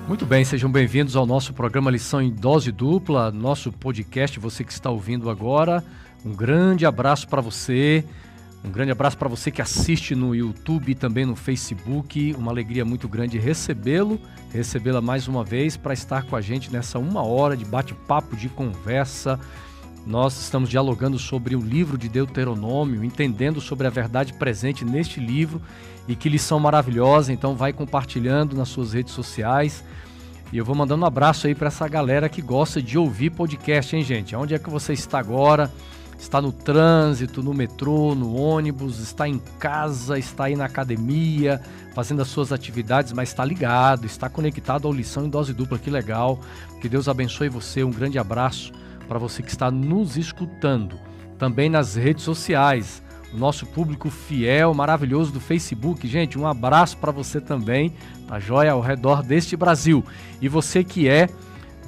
Muito bem, sejam bem-vindos ao nosso programa Lição em Dose Dupla, nosso podcast, você que está ouvindo agora. Um grande abraço para você, que assiste no YouTube e também no Facebook. Uma alegria muito grande recebê-la mais uma vez para estar com a gente nessa 1 hora de bate-papo, de conversa. Nós estamos dialogando sobre o livro de Deuteronômio, entendendo sobre a verdade presente neste livro e que lição maravilhosa. Então vai compartilhando nas suas redes sociais. E eu vou mandando um abraço aí para essa galera que gosta de ouvir podcast, hein, gente? Onde é que você está agora? Está no trânsito, no metrô, no ônibus, está em casa, está aí na academia, fazendo as suas atividades, mas está ligado, está conectado ao Lição em Dose Dupla. Que legal. Que Deus abençoe você. Um grande abraço para você que está nos escutando. Também nas redes sociais, o nosso público fiel, maravilhoso do Facebook. Gente, um abraço para você também, tá joia, ao redor deste Brasil. E você que é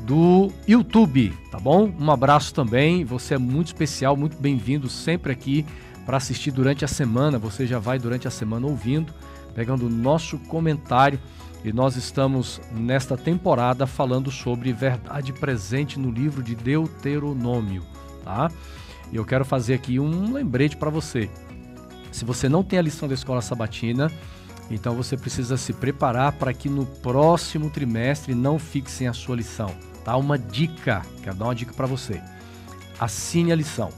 do YouTube, tá bom? Um abraço também, você é muito especial, muito bem-vindo sempre aqui para assistir durante a semana. Você já vai durante a semana ouvindo, pegando o nosso comentário. E nós estamos nesta temporada falando sobre verdade presente no livro de Deuteronômio, tá? E eu quero fazer aqui um lembrete para você. Se você não tem a lição da Escola Sabatina, então você precisa se preparar para que no próximo trimestre não fique sem a sua lição, tá? Uma dica, quero dar uma dica para você. Assine a lição,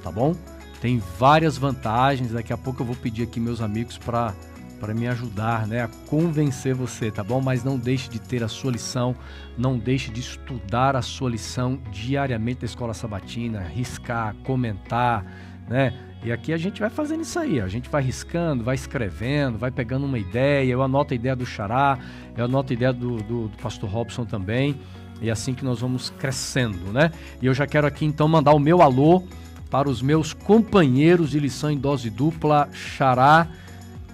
tá bom? Tem várias vantagens, daqui a pouco eu vou pedir aqui meus amigos para me ajudar, né, a convencer você, tá bom? Mas não deixe de ter a sua lição, não deixe de estudar a sua lição diariamente da Escola Sabatina, riscar, comentar, né? E aqui a gente vai fazendo isso aí, a gente vai riscando, vai escrevendo, vai pegando uma ideia, eu anoto a ideia do Xará, eu anoto a ideia do pastor Robson também, e é assim que nós vamos crescendo, né? E eu já quero aqui então mandar o meu alô para os meus companheiros de lição em dose dupla. Xará,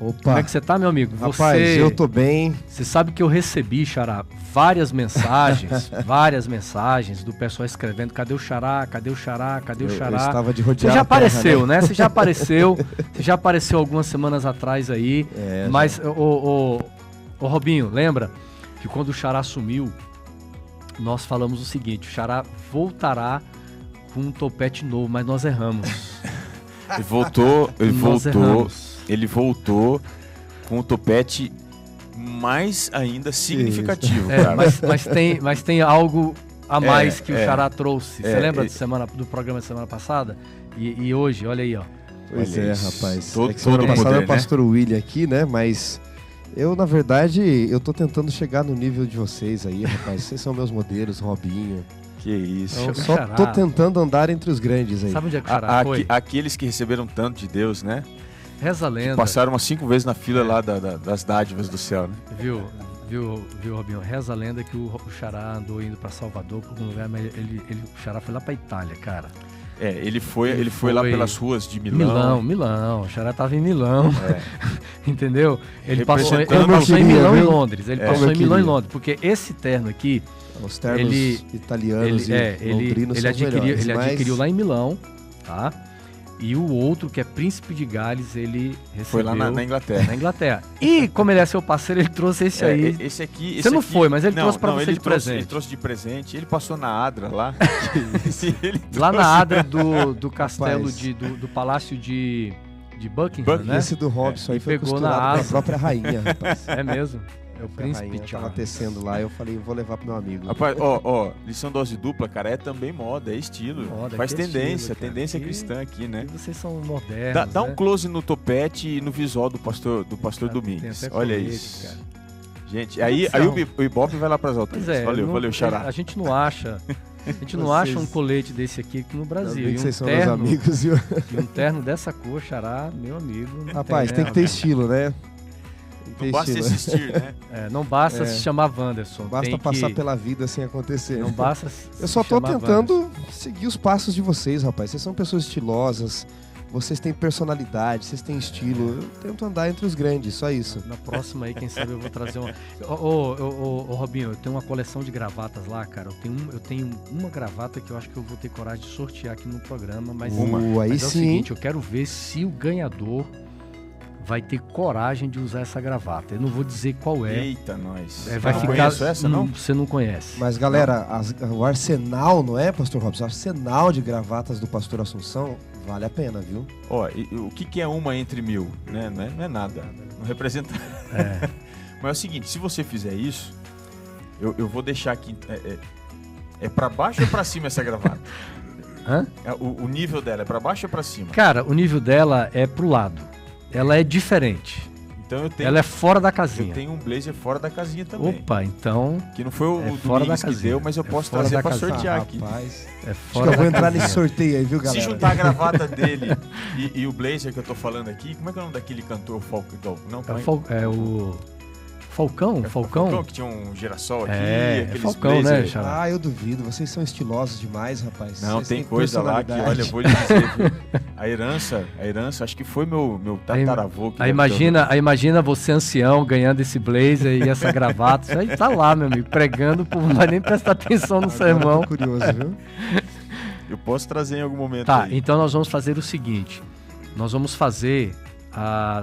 opa. Como é que você tá, meu amigo? Rapaz, eu tô bem. Você sabe que eu recebi, Xará, várias mensagens do pessoal escrevendo: cadê o Xará? Cadê o Xará? Cadê o Xará? Eu estava de rodear. Você já apareceu, né? Você já apareceu algumas semanas atrás aí. Mas, ô Robinho, lembra que quando o Xará sumiu, nós falamos o seguinte: o Xará voltará com um topete novo, mas nós erramos. Ele voltou com o topete mais ainda significativo, cara. Mas tem algo a mais que o Xará trouxe. Você lembra do programa da semana passada? E hoje, olha aí, ó. Pois olha rapaz. Semana passada é o pastor William aqui, né? Mas eu, na verdade, eu tô tentando chegar no nível de vocês aí, rapaz. Vocês são meus modelos, Robinho. Que isso. Eu só tô tentando andar entre os grandes aí. Sabe onde é que o Xará foi? Aqueles que receberam tanto de Deus, né? Reza a lenda. Passaram umas 5 vezes na fila lá das dádivas do céu, né? Viu, Robinho? Reza a lenda que o Xará andou indo pra Salvador, por algum lugar, mas o Xará foi lá pra Itália, cara. Ele foi lá pelas ruas de Milão. Milão. O Xará tava em Milão. Entendeu? Ele passou em Milão e Londres. Porque esse terno aqui, os ternos italianos e londrinos ele adquiriu lá em Milão, tá? E o outro, que é Príncipe de Gales, ele recebeu... Foi lá na Inglaterra. Na Inglaterra. E, como ele é seu parceiro, ele trouxe esse aí. Esse aqui... Você não foi, mas ele trouxe pra você de presente. Ele trouxe de presente. Ele passou na Adra lá. Lá na Adra do castelo, do palácio de Buckingham, né? Esse do Robson aí foi pegou costurado pela própria rainha, rapaz. É mesmo? É o príncipe Charles. Tava tecendo lá, eu falei, vou levar pro meu amigo. Rapaz, lição dose dupla, cara, é também moda, é estilo. Faz tendência, tendência cristã aqui, né? E vocês são modernos, dá um close no topete e no visual do pastor Domingues. Olha isso. Cara. Gente, aí o Ibope vai lá pras alturas. Valeu, Xará. A gente não acha um colete desse aqui no Brasil. E vocês são meus amigos, viu? E um terno dessa cor, Xará, meu amigo. Rapaz, tem que ter estilo, né? Não basta existir, né? Não basta se chamar Wanderson. Basta passar pela vida sem acontecer. Não basta Eu só tô tentando seguir os passos de vocês, rapaz. Vocês são pessoas estilosas, vocês têm personalidade, vocês têm estilo. Eu tento andar entre os grandes, só isso. Na próxima aí, quem sabe eu vou trazer uma... Ô, Robinho, eu tenho uma coleção de gravatas lá, cara. Eu tenho uma gravata que eu acho que eu vou ter coragem de sortear aqui no programa, mas, aí mas é sim. o seguinte, eu quero ver se o ganhador vai ter coragem de usar essa gravata. Eu não vou dizer qual é. Eita, nós. Vai não ficar... conheço essa, não? Você não conhece. Mas, galera, o arsenal, não é, pastor Robson? O arsenal de gravatas do pastor Assunção vale a pena, viu? Ó, o que é uma entre 1000? Né? Não é nada. Não representa... Mas é o seguinte, se você fizer isso, eu vou deixar aqui... É pra baixo ou pra cima essa gravata? Hã? O nível dela é pra baixo ou pra cima? Cara, o nível dela é pro lado. Ela é diferente. Então ela é fora da casinha. Eu tenho um blazer fora da casinha também. Opa, então... Que não foi o Domingos que deu, mas eu posso trazer pra sortear aqui. Rapaz, é fora acho que eu vou entrar nesse sorteio aí, viu, galera? Se juntar a gravata dele e o blazer que eu tô falando aqui, como é que é o nome daquele cantor Falcão? Não, é o... Falcão? Falcão que tinha um girassol aqui. É Falcão, blazer, né, Xará? Ah, eu duvido. Vocês são estilosos demais, rapaz. Não, vocês tem coisa lá que, olha, eu vou lhe dizer, viu? A herança, acho que foi meu tataravô. Que imagina você ancião ganhando esse blazer e essa gravata. Isso aí tá lá, meu amigo, pregando, não vai nem prestar atenção no sermão. Tô curioso, viu? Eu posso trazer em algum momento. Tá, aí. Então nós vamos fazer o seguinte. Nós vamos fazer...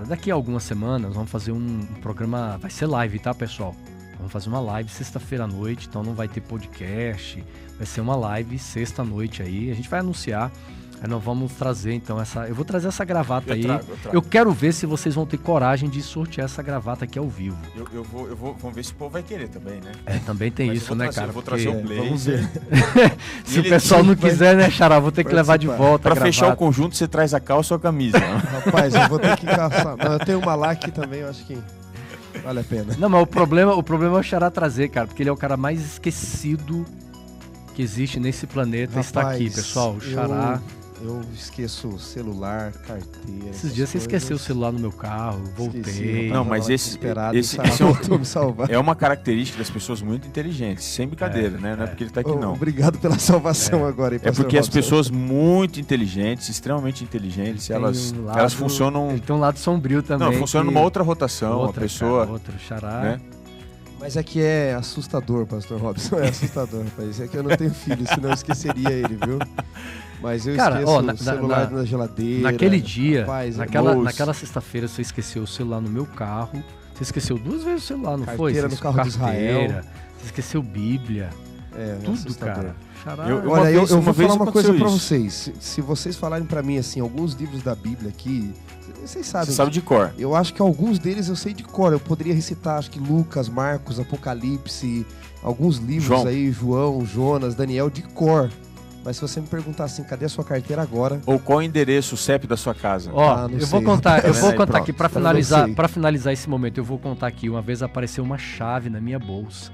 daqui a algumas semanas vamos fazer um programa, vai ser live, tá, pessoal? Vamos fazer uma live sexta-feira à noite, então não vai ter podcast, vai ser uma live sexta-noite aí, a gente vai anunciar, aí nós vamos trazer então eu vou trazer essa gravata aí, eu quero ver se vocês vão ter coragem de sortear essa gravata aqui ao vivo. Vamos ver se o povo vai querer também, né? Também tem isso, né, cara? Eu vou trazer o blazer. Se o pessoal não quiser, né, Xará, vou ter que levar de volta. Pra fechar o conjunto, você traz a calça ou a camisa. Rapaz, eu vou ter que caçar. Não, eu tenho uma lá que também eu acho que vale a pena. Não, mas o problema é o Xará trazer, cara, porque ele é o cara mais esquecido que existe nesse planeta. Rapaz, está aqui, pessoal, o Xará. Eu esqueço o celular, carteira. Esses dias você esqueceu o celular no meu carro, voltei. Não, mas esse me salvar. É uma característica das pessoas muito inteligentes, sem brincadeira, né? Não é porque ele tá aqui, não. Obrigado pela salvação agora. Hein, é porque as pessoas muito inteligentes, extremamente inteligentes, elas funcionam... Ele tem um lado sombrio também. Não, funciona numa outra rotação, a pessoa... Outro Xará... Né? Mas é que é assustador, pastor Robson, é assustador, rapaz. É que eu não tenho filho, senão eu esqueceria ele, viu? Mas eu esqueço o celular na geladeira. Naquele dia, rapaz, naquela sexta-feira, você esqueceu o celular no meu carro. Você esqueceu 2 vezes o celular, não foi? Carteira no carro de Israel. Você esqueceu Bíblia. Tudo, assustador. Cara. Olha, eu vou falar uma coisa pra vocês. Se vocês falarem pra mim, assim, alguns livros da Bíblia aqui... Vocês sabem. Você sabe de cor. Eu acho que alguns deles eu sei de cor. Eu poderia recitar, acho que Lucas, Marcos, Apocalipse, alguns livros aí, João, Jonas, Daniel, de cor. Mas se você me perguntar assim, cadê a sua carteira agora? Ou qual o endereço, o CEP da sua casa? Vou contar aqui, pra finalizar esse momento, eu vou contar aqui, uma vez apareceu uma chave na minha bolsa.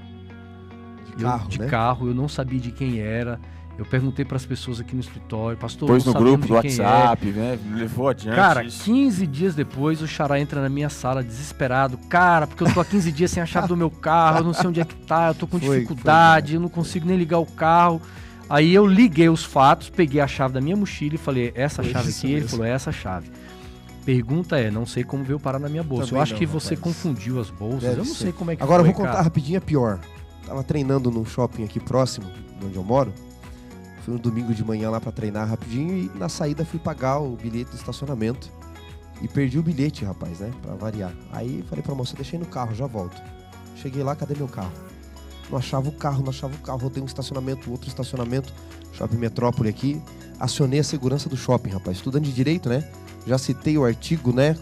De carro, eu não sabia de quem era. Eu perguntei para as pessoas aqui no escritório, pastor, pôs no grupo do WhatsApp, né? Levou adiante. Cara, 15 dias depois o Xará entra na minha sala desesperado. Cara, porque eu tô há 15 dias sem a chave do meu carro, eu não sei onde é que tá, eu tô com dificuldade, eu não consigo nem ligar o carro. Aí eu liguei os fatos, peguei a chave da minha mochila e falei, essa chave aqui? Ele falou, essa chave. Pergunta não sei como veio parar na minha bolsa. Também eu acho que você confundiu as bolsas, eu não sei como é que Agora eu vou contar rapidinho, é pior. Tava treinando num shopping aqui próximo, de onde eu moro. Fui no domingo de manhã lá pra treinar rapidinho e na saída fui pagar o bilhete do estacionamento. E perdi o bilhete, rapaz, né? Pra variar. Aí falei pra moça, deixei no carro, já volto. Cheguei lá, cadê meu carro? Não achava o carro. Rodei um estacionamento, outro estacionamento. Shopping Metrópole aqui. Acionei a segurança do shopping, rapaz. Estudando de direito, né? Já citei o artigo, né?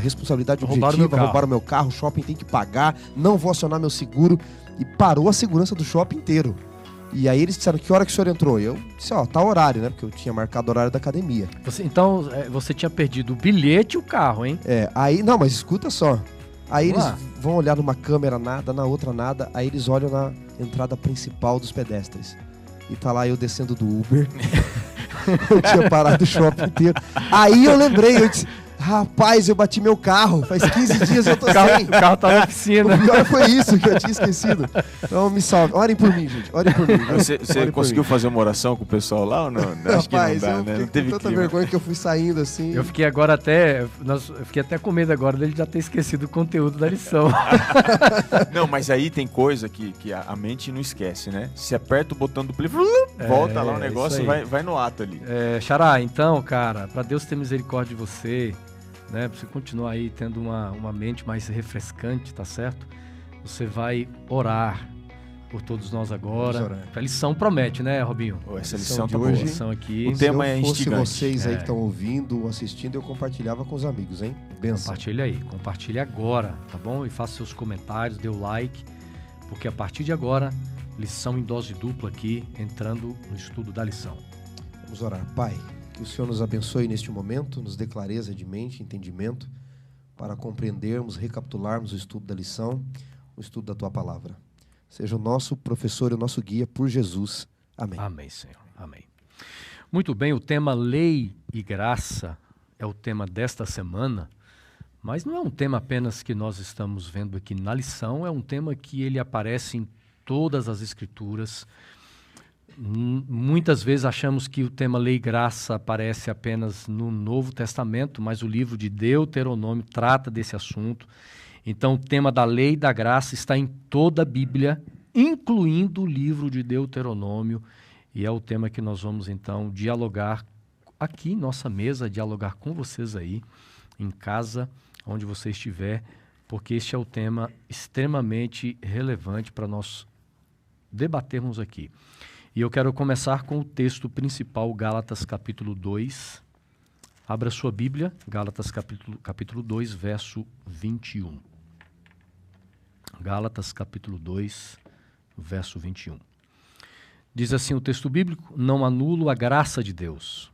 Responsabilidade objetiva, roubaram meu carro, o shopping tem que pagar, não vou acionar meu seguro. E parou a segurança do shopping inteiro. E aí eles disseram, que hora que o senhor entrou? Eu disse, tá horário, né? Porque eu tinha marcado o horário da academia. Então, você tinha perdido o bilhete e o carro, hein? Aí, não, mas escuta só. Aí eles vão olhar numa câmera nada, na outra nada. Aí eles olham na entrada principal dos pedestres. E tá lá eu descendo do Uber. Eu tinha parado o shopping inteiro. Aí eu lembrei, eu disse... Rapaz, eu bati meu carro. Faz 15 dias eu tô sem. O carro tá na piscina. O pior foi isso que eu tinha esquecido. Então me salve. Orem por mim, gente. Orem por mim. Você conseguiu fazer uma oração com o pessoal lá ou não? Acho que não dá, né? Não teve tanta vergonha que eu fui saindo assim. Eu fiquei agora eu fiquei até com medo agora dele já ter esquecido o conteúdo da lição. Não, mas aí tem coisa que a mente não esquece, né? Se aperta o botão do play, volta lá o negócio e vai no ato ali. Xará, então, cara, pra Deus ter misericórdia de você, né? Para você continuar aí tendo uma mente mais refrescante, tá certo? Você vai orar por todos nós agora. A lição promete, né, Robinho? Essa lição de tá hoje, boa. Aqui. O tema Se é eu fosse instigante. vocês aí que estão ouvindo, assistindo, eu compartilhava com os amigos, hein? Benção. Compartilha aí, compartilha agora, tá bom? E faça seus comentários, dê o like, porque a partir de agora, lição em dose dupla aqui, entrando no estudo da lição. Vamos orar. Pai, que o Senhor nos abençoe neste momento, nos dê clareza de mente, entendimento, para compreendermos, recapitularmos o estudo da lição, o estudo da Tua Palavra. Seja o nosso professor e o nosso guia por Jesus. Amém. Amém, Senhor. Amém. Muito bem, o tema lei e graça é o tema desta semana, mas não é um tema apenas que nós estamos vendo aqui na lição, é um tema que ele aparece em todas as Escrituras. Muitas vezes achamos que o tema lei e graça aparece apenas no Novo Testamento, mas o livro de Deuteronômio trata desse assunto. Então, o tema da lei e da graça está em toda a Bíblia, incluindo o livro de Deuteronômio, e é o tema que nós vamos, então, dialogar aqui em nossa mesa, dialogar com vocês aí, em casa, onde você estiver, porque este é o tema extremamente relevante para nós debatermos aqui. E eu quero começar com o texto principal, Gálatas capítulo 2. Abra sua Bíblia, Gálatas capítulo 2, verso 21. Gálatas capítulo 2, verso 21. Diz assim o texto bíblico: não anulo a graça de Deus,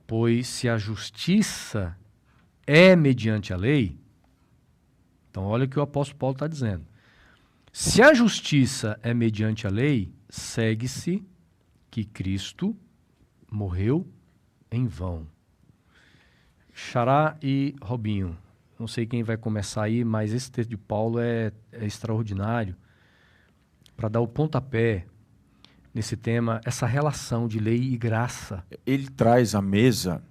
pois se a justiça é mediante a lei, então olha o que o apóstolo Paulo está dizendo. Se a justiça é mediante a lei, segue-se que Cristo morreu em vão. Xará e Robinho, não sei quem vai começar aí, mas esse texto de Paulo é extraordinário para dar o pontapé nesse tema, essa relação de lei e graça. Ele traz à mesa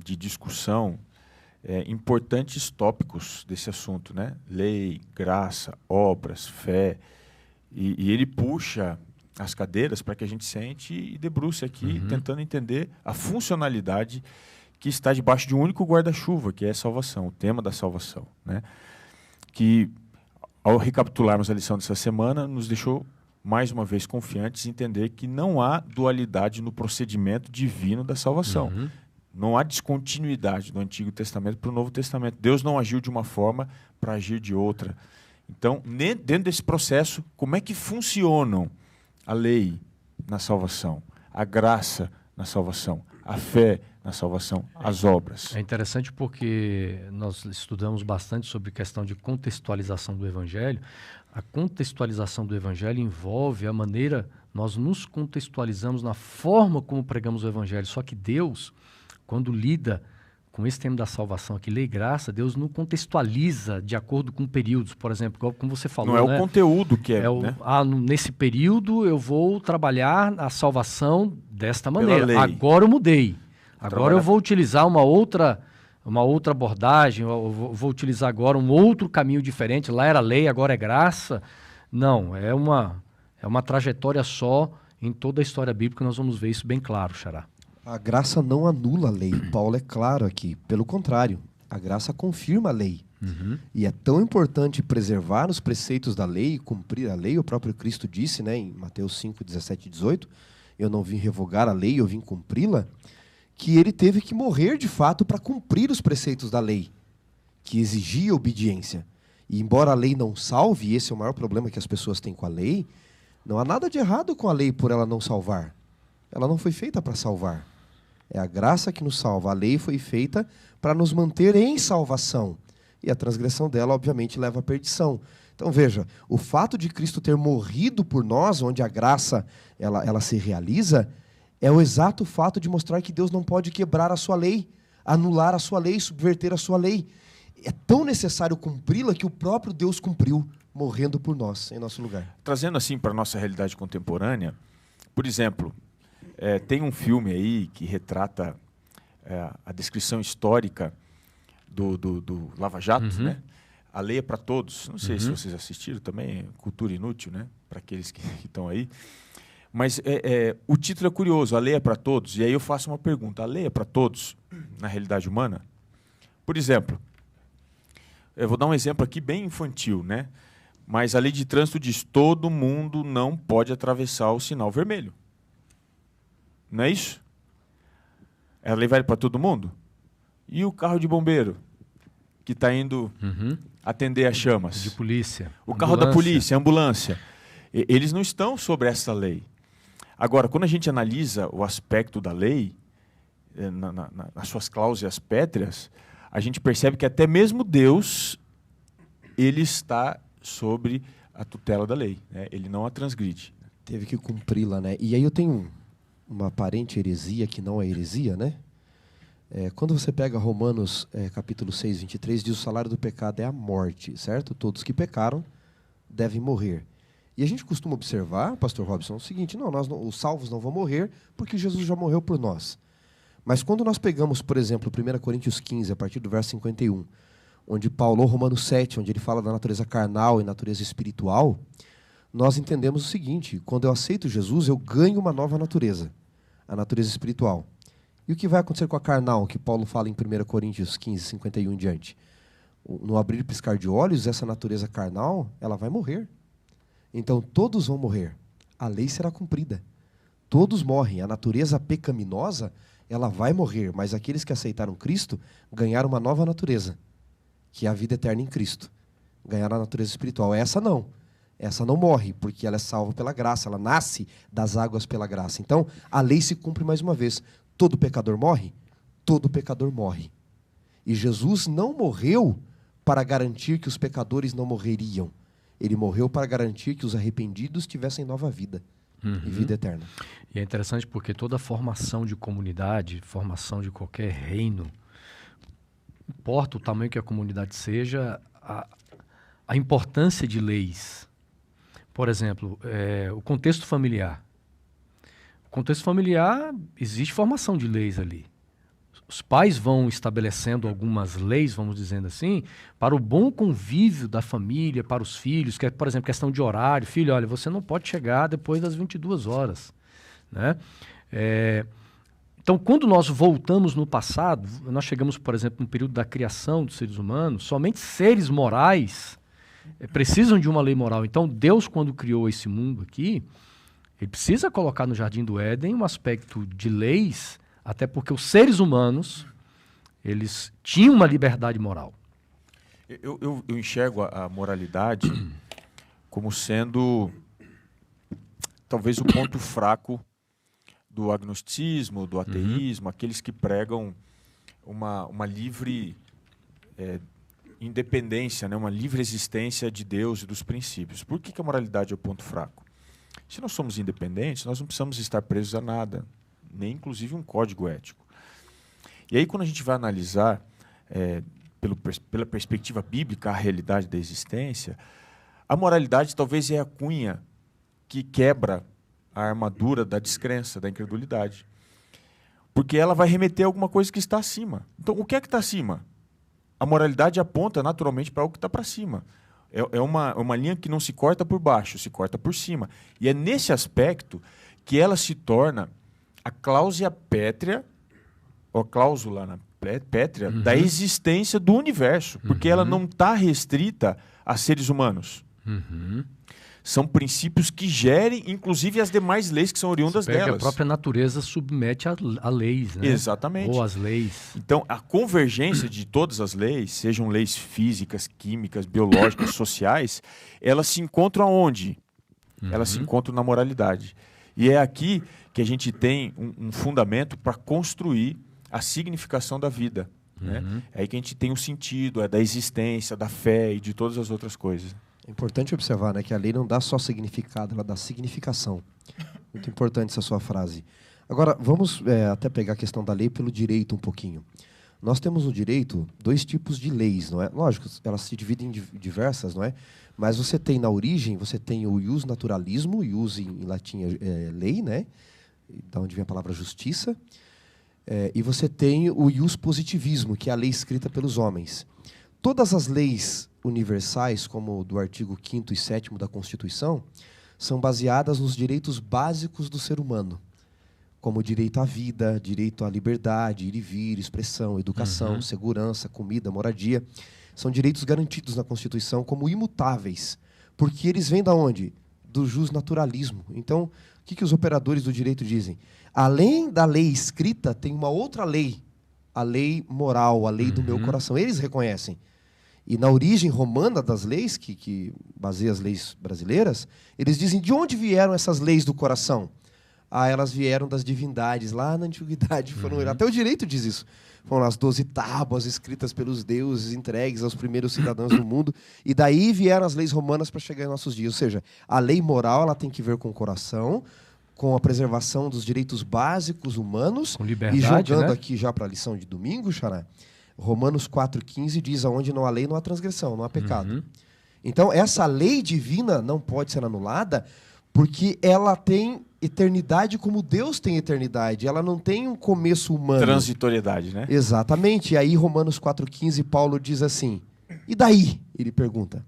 de discussão importantes tópicos desse assunto, né? Lei, graça, obras, fé. E ele puxa as cadeiras para que a gente sente e debruce aqui, tentando entender a funcionalidade que está debaixo de um único guarda-chuva, que é a salvação, o tema da salvação, né? Que, ao recapitularmos a lição dessa semana, nos deixou mais uma vez confiantes em entender que não há dualidade no procedimento divino da salvação. Não há descontinuidade do Antigo Testamento para o Novo Testamento. Deus não agiu de uma forma para agir de outra. Então, dentro desse processo, como é que funcionam a lei na salvação, a graça na salvação, a fé na salvação, as obras? É interessante porque nós estudamos bastante sobre questão de contextualização do Evangelho. A contextualização do Evangelho envolve a maneira, nós nos contextualizamos na forma como pregamos o Evangelho. Só que Deus, quando lida com esse tema da salvação aqui, lei e graça, Deus não contextualiza de acordo com períodos. Por exemplo, como você falou, não é né? O conteúdo que é, né? Nesse período eu vou trabalhar a salvação desta maneira. Agora eu mudei. Agora eu vou utilizar uma outra abordagem, eu vou utilizar agora um outro caminho diferente. Lá era lei, agora é graça. Não, é uma trajetória só em toda a história bíblica, nós vamos ver isso bem claro, Xará. A graça não anula a lei. Paulo é claro aqui. Pelo contrário, a graça confirma a lei. E é tão importante preservar os preceitos da lei, cumprir a lei. O próprio Cristo disse, né, em Mateus 5, 17 e 18, eu não vim revogar a lei, eu vim cumpri-la, que ele teve que morrer de fato para cumprir os preceitos da lei, que exigia obediência. E embora a lei não salve, e esse é o maior problema que as pessoas têm com a lei, não há nada de errado com a lei por ela não salvar. Ela não foi feita para salvar. É a graça que nos salva. A lei foi feita para nos manter em salvação. E a transgressão dela, obviamente, leva à perdição. Então, veja, o fato de Cristo ter morrido por nós, onde a graça ela se realiza, é o exato fato de mostrar que Deus não pode quebrar a sua lei, anular a sua lei, subverter a sua lei. É tão necessário cumpri-la que o próprio Deus cumpriu, morrendo por nós, em nosso lugar. Trazendo assim para a nossa realidade contemporânea, por exemplo, tem um filme aí que retrata a descrição histórica do Lava Jato, né? A Lei é para Todos. Não sei se vocês assistiram também, cultura inútil, né? Para aqueles que estão aí. Mas o título é curioso, A Lei é para Todos. E aí eu faço uma pergunta, a lei é para todos na realidade humana? Por exemplo, eu vou dar um exemplo aqui bem infantil, né? Mas a lei de trânsito diz: todo mundo não pode atravessar o sinal vermelho. Não é isso? A lei vale para todo mundo? E o carro de bombeiro, que está indo atender as chamas? De polícia. O carro da polícia, a ambulância. Eles não estão sobre essa lei. Agora, quando a gente analisa o aspecto da lei, nas suas cláusulas pétreas, a gente percebe que até mesmo Deus, ele está sobre a tutela da lei, né? Ele não a transgride. Teve que cumpri-la, né? E aí eu tenho uma aparente heresia que não é heresia, né? Quando você pega Romanos capítulo 6, 23, diz: o salário do pecado é a morte, certo? Todos que pecaram devem morrer. E a gente costuma observar, pastor Robson, o seguinte: os salvos não vão morrer porque Jesus já morreu por nós. Mas quando nós pegamos, por exemplo, 1 Coríntios 15, a partir do verso 51, onde Paulo, ou Romanos 7, onde ele fala da natureza carnal e natureza espiritual, nós entendemos o seguinte: quando eu aceito Jesus, eu ganho uma nova natureza, a natureza espiritual. E o que vai acontecer com a carnal, que Paulo fala em 1 Coríntios 15, 51 em diante? No abrir e piscar de olhos, essa natureza carnal, ela vai morrer. Então, todos vão morrer. A lei será cumprida. Todos morrem. A natureza pecaminosa, ela vai morrer. Mas aqueles que aceitaram Cristo ganharam uma nova natureza, que é a vida eterna em Cristo. Ganharam a natureza espiritual. Essa não. Essa não morre, porque ela é salva pela graça. Ela nasce das águas pela graça. Então, a lei se cumpre mais uma vez. Todo pecador morre? Todo pecador morre. E Jesus não morreu para garantir que os pecadores não morreriam. Ele morreu para garantir que os arrependidos tivessem nova vida e vida eterna. E é interessante porque toda formação de comunidade, formação de qualquer reino, importa o tamanho que a comunidade seja, a importância de leis. Por exemplo, o contexto familiar. O contexto familiar, existe formação de leis ali. Os pais vão estabelecendo algumas leis, vamos dizendo assim, para o bom convívio da família, para os filhos, que é, por exemplo, questão de horário. Filho, olha, você não pode chegar depois das 22 horas. Né? Então, quando nós voltamos no passado, nós chegamos, por exemplo, no período da criação dos seres humanos, somente seres morais precisam de uma lei moral. Então, Deus, quando criou esse mundo aqui, ele precisa colocar no Jardim do Éden um aspecto de leis, até porque os seres humanos, eles tinham uma liberdade moral. Eu enxergo a moralidade como sendo talvez o ponto fraco do agnosticismo, do ateísmo, aqueles que pregam uma livre independência, né? Uma livre existência de Deus e dos princípios. Por que a moralidade é o ponto fraco? Se nós somos independentes, nós não precisamos estar presos a nada, nem inclusive um código ético. E aí, quando a gente vai analisar, pela perspectiva bíblica, a realidade da existência, a moralidade talvez é a cunha que quebra a armadura da descrença, da incredulidade. Porque ela vai remeter a alguma coisa que está acima. Então, o que é que está acima? A moralidade aponta naturalmente para algo que está para cima. É uma linha que não se corta por baixo, se corta por cima. E é nesse aspecto que ela se torna a cláusula pétrea, ou a cláusula pétrea da existência do universo, porque ela não está restrita a seres humanos. São princípios que gerem, inclusive, as demais leis que são oriundas delas. A própria natureza submete a leis, né? Exatamente. Ou as leis. Então, a convergência de todas as leis, sejam leis físicas, químicas, biológicas, sociais, elas se encontram aonde? Elas se encontram na moralidade. E é aqui que a gente tem um fundamento para construir a significação da vida. Né? É aí que a gente tem o sentido, da existência, da fé e de todas as outras coisas. É importante observar, né, que a lei não dá só significado, ela dá significação. Muito importante essa sua frase. Agora, vamos até pegar a questão da lei pelo direito um pouquinho. Nós temos no direito dois tipos de leis, não é? Lógico, elas se dividem em diversas, não é? Mas você tem na origem, você tem o ius naturalismo, ius em latim é lei, né? Da onde vem a palavra justiça. E você tem o ius positivismo, que é a lei escrita pelos homens. Todas as leis universais, como do artigo 5º e 7º da Constituição, são baseadas nos direitos básicos do ser humano. como direito à vida, direito à liberdade, ir e vir, expressão, educação, segurança, comida, moradia. São direitos garantidos na Constituição como imutáveis, porque eles vêm da onde? Do justnaturalismo. Então, o que os operadores do direito dizem? Além da lei escrita, tem uma outra lei, a lei moral, a lei do meu coração. Eles reconhecem. E na origem romana das leis, que baseia as leis brasileiras, eles dizem de onde vieram essas leis do coração? Elas vieram das divindades, lá na antiguidade. Até o direito diz isso. Foram as 12 tábuas escritas pelos deuses, entregues aos primeiros cidadãos do mundo. E daí vieram as leis romanas para chegar em nossos dias. Ou seja, a lei moral ela tem que ver com o coração, com a preservação dos direitos básicos humanos. Com liberdade, e jogando né? aqui já para a lição de domingo, Xará, Romanos 4,15 diz: aonde não há lei, não há transgressão, não há pecado. Então, essa lei divina não pode ser anulada porque ela tem eternidade como Deus tem eternidade. Ela não tem um começo humano. Transitoriedade, né? Exatamente. E aí, Romanos 4,15, Paulo diz assim: e daí? Ele pergunta.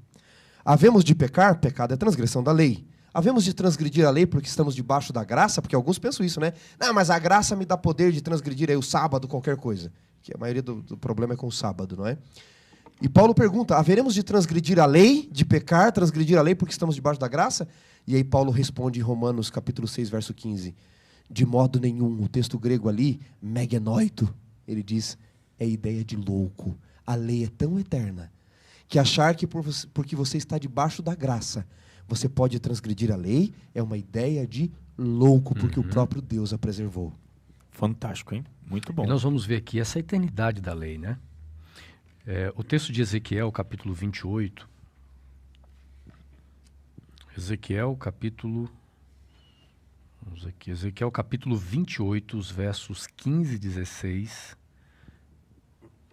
Havemos de pecar? Pecado é transgressão da lei. Havemos de transgredir a lei porque estamos debaixo da graça? Porque alguns pensam isso, né? Não, mas a graça me dá poder de transgredir aí o sábado, qualquer coisa. Que a maioria do problema é com o sábado, não é? E Paulo pergunta: haveremos de transgredir a lei, de pecar, transgredir a lei porque estamos debaixo da graça? E aí Paulo responde em Romanos capítulo 6, verso 15: de modo nenhum. O texto grego ali, megenoito, ele diz, é ideia de louco. A lei é tão eterna que achar que porque você está debaixo da graça, você pode transgredir a lei, é uma ideia de louco, porque o próprio Deus a preservou. Fantástico, hein? Muito bom. E nós vamos ver aqui essa eternidade da lei, né? O texto de Ezequiel, capítulo 28. Ezequiel, capítulo 28, os versos 15 e 16.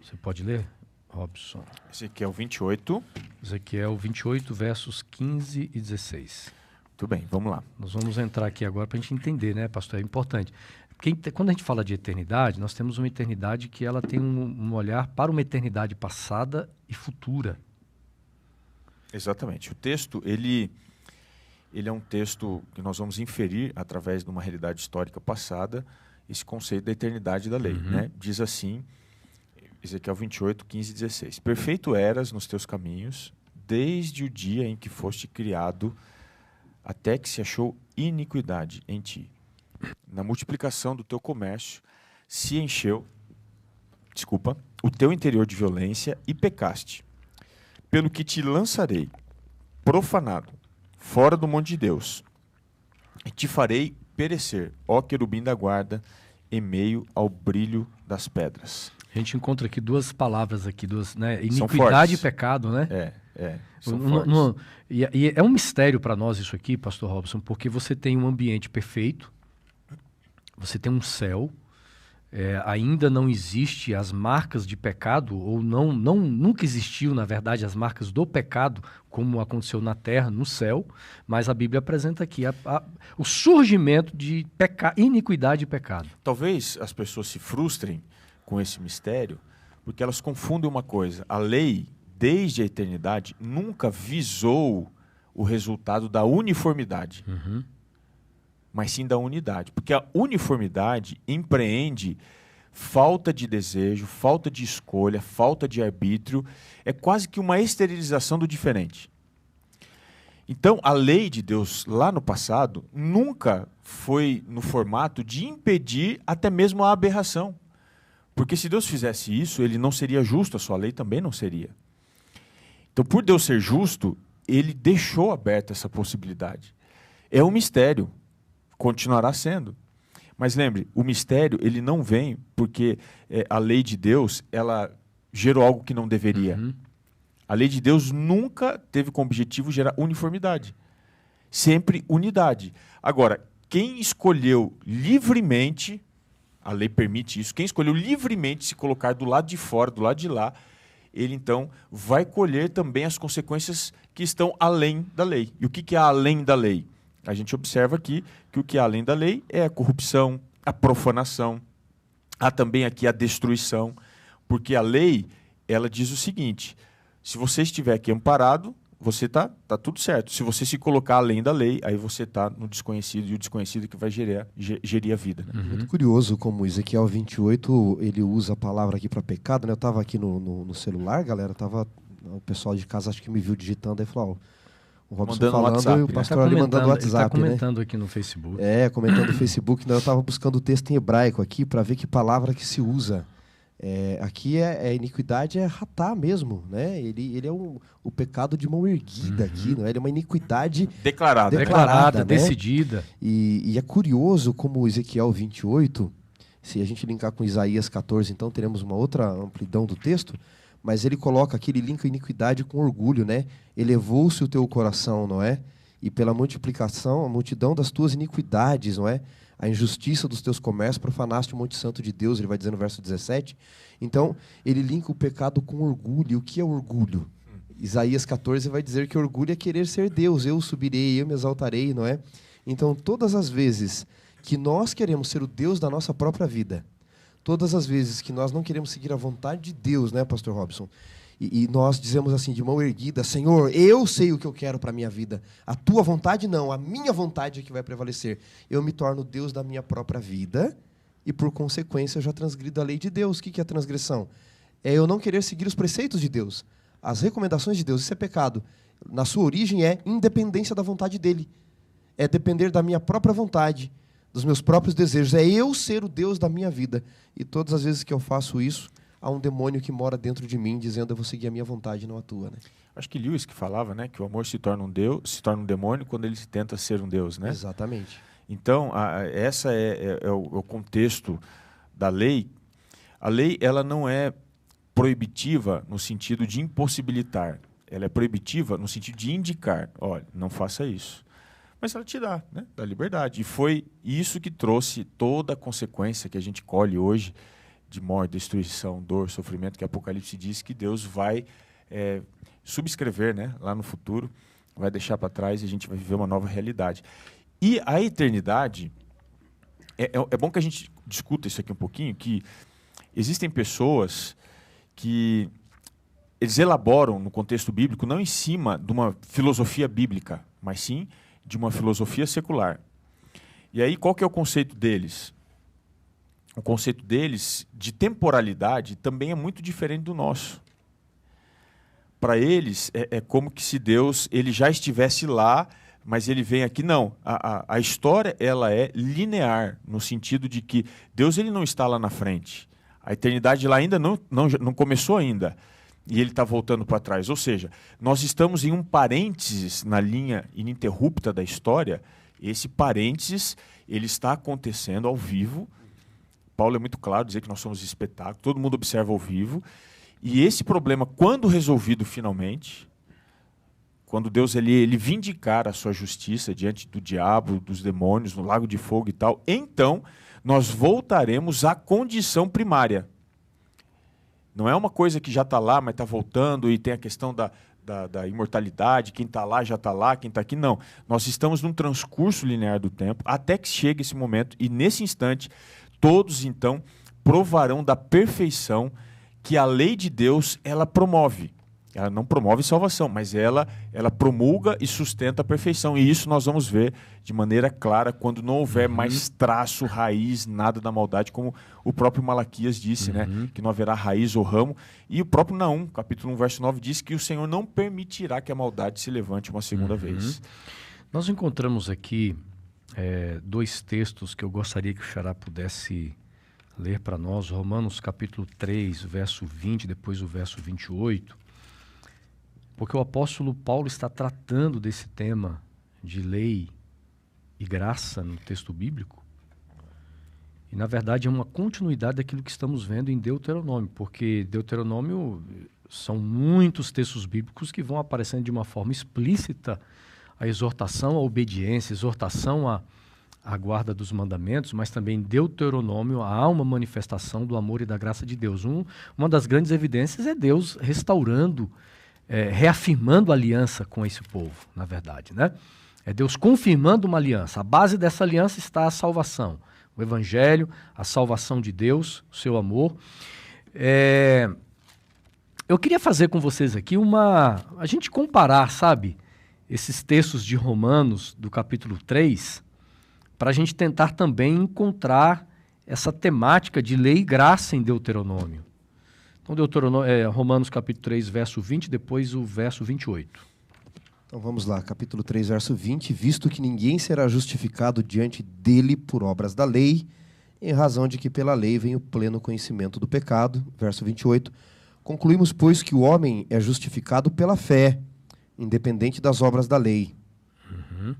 Você pode ler, Robson? Ezequiel 28. Ezequiel 28, versos 15 e 16. Muito bem, vamos lá. Nós vamos entrar aqui agora para a gente entender, né, pastor? É importante. Quando a gente fala de eternidade, nós temos uma eternidade que ela tem um olhar para uma eternidade passada e futura. Exatamente. O texto, ele é um texto que nós vamos inferir, através de uma realidade histórica passada, esse conceito da eternidade da lei. Né? Diz assim, Ezequiel 28, 15 e 16. Perfeito eras nos teus caminhos, desde o dia em que foste criado, até que se achou iniquidade em ti. Na multiplicação do teu comércio, se encheu, o teu interior de violência e pecaste. Pelo que te lançarei, profanado, fora do monte de Deus, e te farei perecer, ó querubim da guarda, em meio ao brilho das pedras. A gente encontra aqui duas palavras aqui, né? Iniquidade e pecado, né? E é um mistério para nós isso aqui, pastor Robson, porque você tem um ambiente perfeito, você tem um céu, ainda não existe as marcas de pecado, ou nunca existiu, na verdade, as marcas do pecado, como aconteceu na terra, no céu, mas a Bíblia apresenta aqui o surgimento de iniquidade e pecado. Talvez as pessoas se frustrem com esse mistério, porque elas confundem uma coisa: a lei, desde a eternidade, nunca visou o resultado da uniformidade. Mas sim da unidade. Porque a uniformidade empreende falta de desejo, falta de escolha, falta de arbítrio. É quase que uma esterilização do diferente. Então, a lei de Deus, lá no passado, nunca foi no formato de impedir até mesmo a aberração. Porque se Deus fizesse isso, ele não seria justo, a sua lei também não seria. Então, por Deus ser justo, ele deixou aberta essa possibilidade. É um mistério. Continuará sendo. Mas lembre, o mistério ele não vem porque a lei de Deus ela gerou algo que não deveria. A lei de Deus nunca teve como objetivo gerar uniformidade. Sempre unidade. Agora, quem escolheu livremente, a lei permite isso, quem escolheu livremente se colocar do lado de fora, do lado de lá, ele então vai colher também as consequências que estão além da lei. E o que é além da lei? A gente observa aqui que o que há além da lei é a corrupção, a profanação, há também aqui a destruição, porque a lei ela diz o seguinte: se você estiver aqui amparado, você tá tudo certo. Se você se colocar além da lei, aí você tá no desconhecido, e o desconhecido que vai gerir a vida. Né? Muito curioso como Ezequiel 28, ele usa a palavra aqui para pecado, né? Eu estava aqui no celular, galera, o pessoal de casa acho que me viu digitando, aí falou, o Robson Mandando falando WhatsApp, e o né? pastor ali mandando WhatsApp, ele tá né? comentando aqui no Facebook. Comentando no Facebook, né? Eu estava buscando o texto em hebraico aqui para ver que palavra que se usa. Aqui iniquidade é ratá mesmo, né? Ele é o pecado de mão erguida aqui, não é? Ele é uma iniquidade Declarada, né? Decidida. E é curioso como Ezequiel 28, se a gente linkar com Isaías 14, então teremos uma outra amplidão do texto, mas ele coloca aqui, ele linka iniquidade com orgulho, né? Elevou-se o teu coração, não é? E pela multiplicação, a multidão das tuas iniquidades, não é? A injustiça dos teus comércios, profanaste o monte santo de Deus, ele vai dizer no verso 17. Então, ele linka o pecado com orgulho. E o que é orgulho? Isaías 14 vai dizer que orgulho é querer ser Deus. Eu subirei, eu me exaltarei, não é? Então, todas as vezes que nós queremos ser o Deus da nossa própria vida, todas as vezes que nós não queremos seguir a vontade de Deus, né, pastor Robson? E nós dizemos assim, de mão erguida, Senhor, eu sei o que eu quero para a minha vida. A tua vontade não, a minha vontade é que vai prevalecer. Eu me torno Deus da minha própria vida e, por consequência, eu já transgrido a lei de Deus. O que é a transgressão? É eu não querer seguir os preceitos de Deus, as recomendações de Deus. Isso é pecado. Na sua origem é independência da vontade dele. É depender da minha própria vontade, dos meus próprios desejos. É eu ser o Deus da minha vida. E todas as vezes que eu faço isso, há um demônio que mora dentro de mim, dizendo eu vou seguir a minha vontade, não a tua, né? Acho que Lewis que falava, né, que o amor se torna um Deus, se torna um demônio quando ele tenta ser um Deus, né? Exatamente. Então, essa é o contexto da lei. A lei, ela não é proibitiva no sentido de impossibilitar. Ela é proibitiva no sentido de indicar. Olha, não faça isso. Mas ela te dá, né? Dá liberdade. E foi isso que trouxe toda a consequência que a gente colhe hoje de morte, destruição, dor, sofrimento, que Apocalipse diz que Deus vai subscrever, né, lá no futuro, vai deixar para trás e a gente vai viver uma nova realidade. E a eternidade, é bom que a gente discuta isso aqui um pouquinho, que existem pessoas que eles elaboram no contexto bíblico não em cima de uma filosofia bíblica, mas sim de uma filosofia secular. E aí qual que é o conceito deles? O conceito deles de temporalidade também é muito diferente do nosso. Para eles, é como que se Deus ele já estivesse lá, mas ele vem aqui. Não, a história ela é linear, no sentido de que Deus ele não está lá na frente. A eternidade lá ainda não começou ainda. E ele está voltando para trás. Ou seja, nós estamos em um parênteses na linha ininterrupta da história. Esse parênteses ele está acontecendo ao vivo. Paulo é muito claro dizer que nós somos espetáculo, todo mundo observa ao vivo. E esse problema, quando resolvido finalmente, quando Deus ele vindicar a sua justiça diante do diabo, dos demônios, no lago de fogo e tal, então nós voltaremos à condição primária. Não é uma coisa que já está lá, mas está voltando e tem a questão da imortalidade, quem está lá já está lá, quem está aqui, não. Nós estamos num transcurso linear do tempo até que chegue esse momento e nesse instante todos, então, provarão da perfeição que a lei de Deus, ela promove. Ela não promove salvação, mas ela promulga e sustenta a perfeição. E isso nós vamos ver de maneira clara quando não houver mais traço, raiz, nada da maldade, como o próprio Malaquias disse, né? Que não haverá raiz ou ramo. E o próprio Naum, capítulo 1, verso 9, diz que o Senhor não permitirá que a maldade se levante uma segunda vez. Nós encontramos aqui dois textos que eu gostaria que o Xará pudesse ler para nós. Romanos capítulo 3, verso 20, depois o verso 28. Porque o apóstolo Paulo está tratando desse tema de lei e graça no texto bíblico. E, na verdade, é uma continuidade daquilo que estamos vendo em Deuteronômio, porque Deuteronômio são muitos textos bíblicos que vão aparecendo de uma forma explícita a exortação à obediência, exortação à guarda dos mandamentos, mas também em Deuteronômio há uma manifestação do amor e da graça de Deus. Uma das grandes evidências é Deus restaurando, reafirmando a aliança com esse povo, na verdade, né? É Deus confirmando uma aliança. A base dessa aliança está a salvação. O Evangelho, a salvação de Deus, o seu amor. Eu queria fazer com vocês aqui a gente comparar, sabe, esses textos de Romanos, do capítulo 3, para a gente tentar também encontrar essa temática de lei e graça em Deuteronômio. Então, Romanos capítulo 3, verso 20, depois o verso 28. Então vamos lá, capítulo 3, verso 20. Visto que ninguém será justificado diante dele por obras da lei, em razão de que pela lei vem o pleno conhecimento do pecado. Verso 28. Concluímos, pois, que o homem é justificado pela fé, independente das obras da lei. Uhum.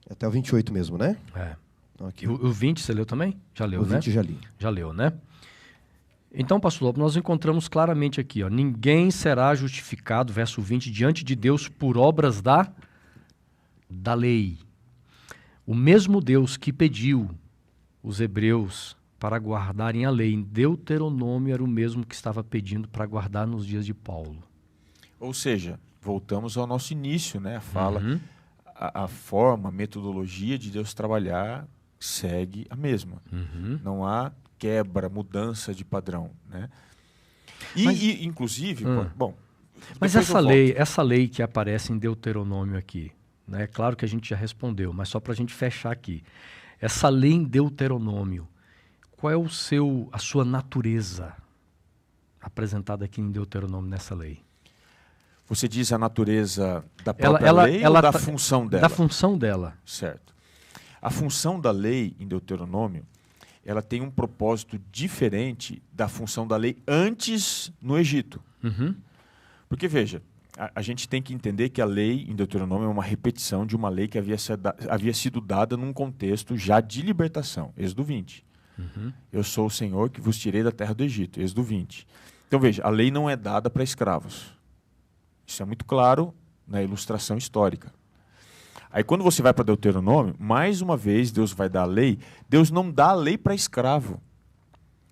Até o 28 mesmo, né? É. Okay. O 20 você leu também? Já leu, o né? 20 já li. Já leu, né? Então, pastor Lobo, nós encontramos claramente aqui, ó, ninguém será justificado, verso 20, diante de Deus por obras da lei. O mesmo Deus que pediu os hebreus para guardarem a lei em Deuteronômio era o mesmo que estava pedindo para guardar nos dias de Paulo. Ou seja, voltamos ao nosso início, né? A fala, a forma, a metodologia de Deus trabalhar segue a mesma. Não há quebra, mudança de padrão, né? E inclusive, bom... Mas essa lei que aparece em Deuteronômio aqui, né? Claro que a gente já respondeu, mas só para a gente fechar aqui. Essa lei em Deuteronômio, qual é a sua natureza apresentada aqui em Deuteronômio nessa lei? Você diz a natureza da própria lei ou da função dela? Da função dela. Certo. A função da lei em Deuteronômio, ela tem um propósito diferente da função da lei antes no Egito. Porque, veja, a gente tem que entender que a lei em Deuteronômio é uma repetição de uma lei que havia sido dada num contexto já de libertação. Êxodo 20. Eu sou o Senhor que vos tirei da terra do Egito. Êxodo 20. Então, veja, a lei não é dada para escravos. Isso é muito claro na ilustração histórica. Aí, quando você vai para Deuteronômio, mais uma vez, Deus vai dar a lei. Deus não dá a lei para escravo.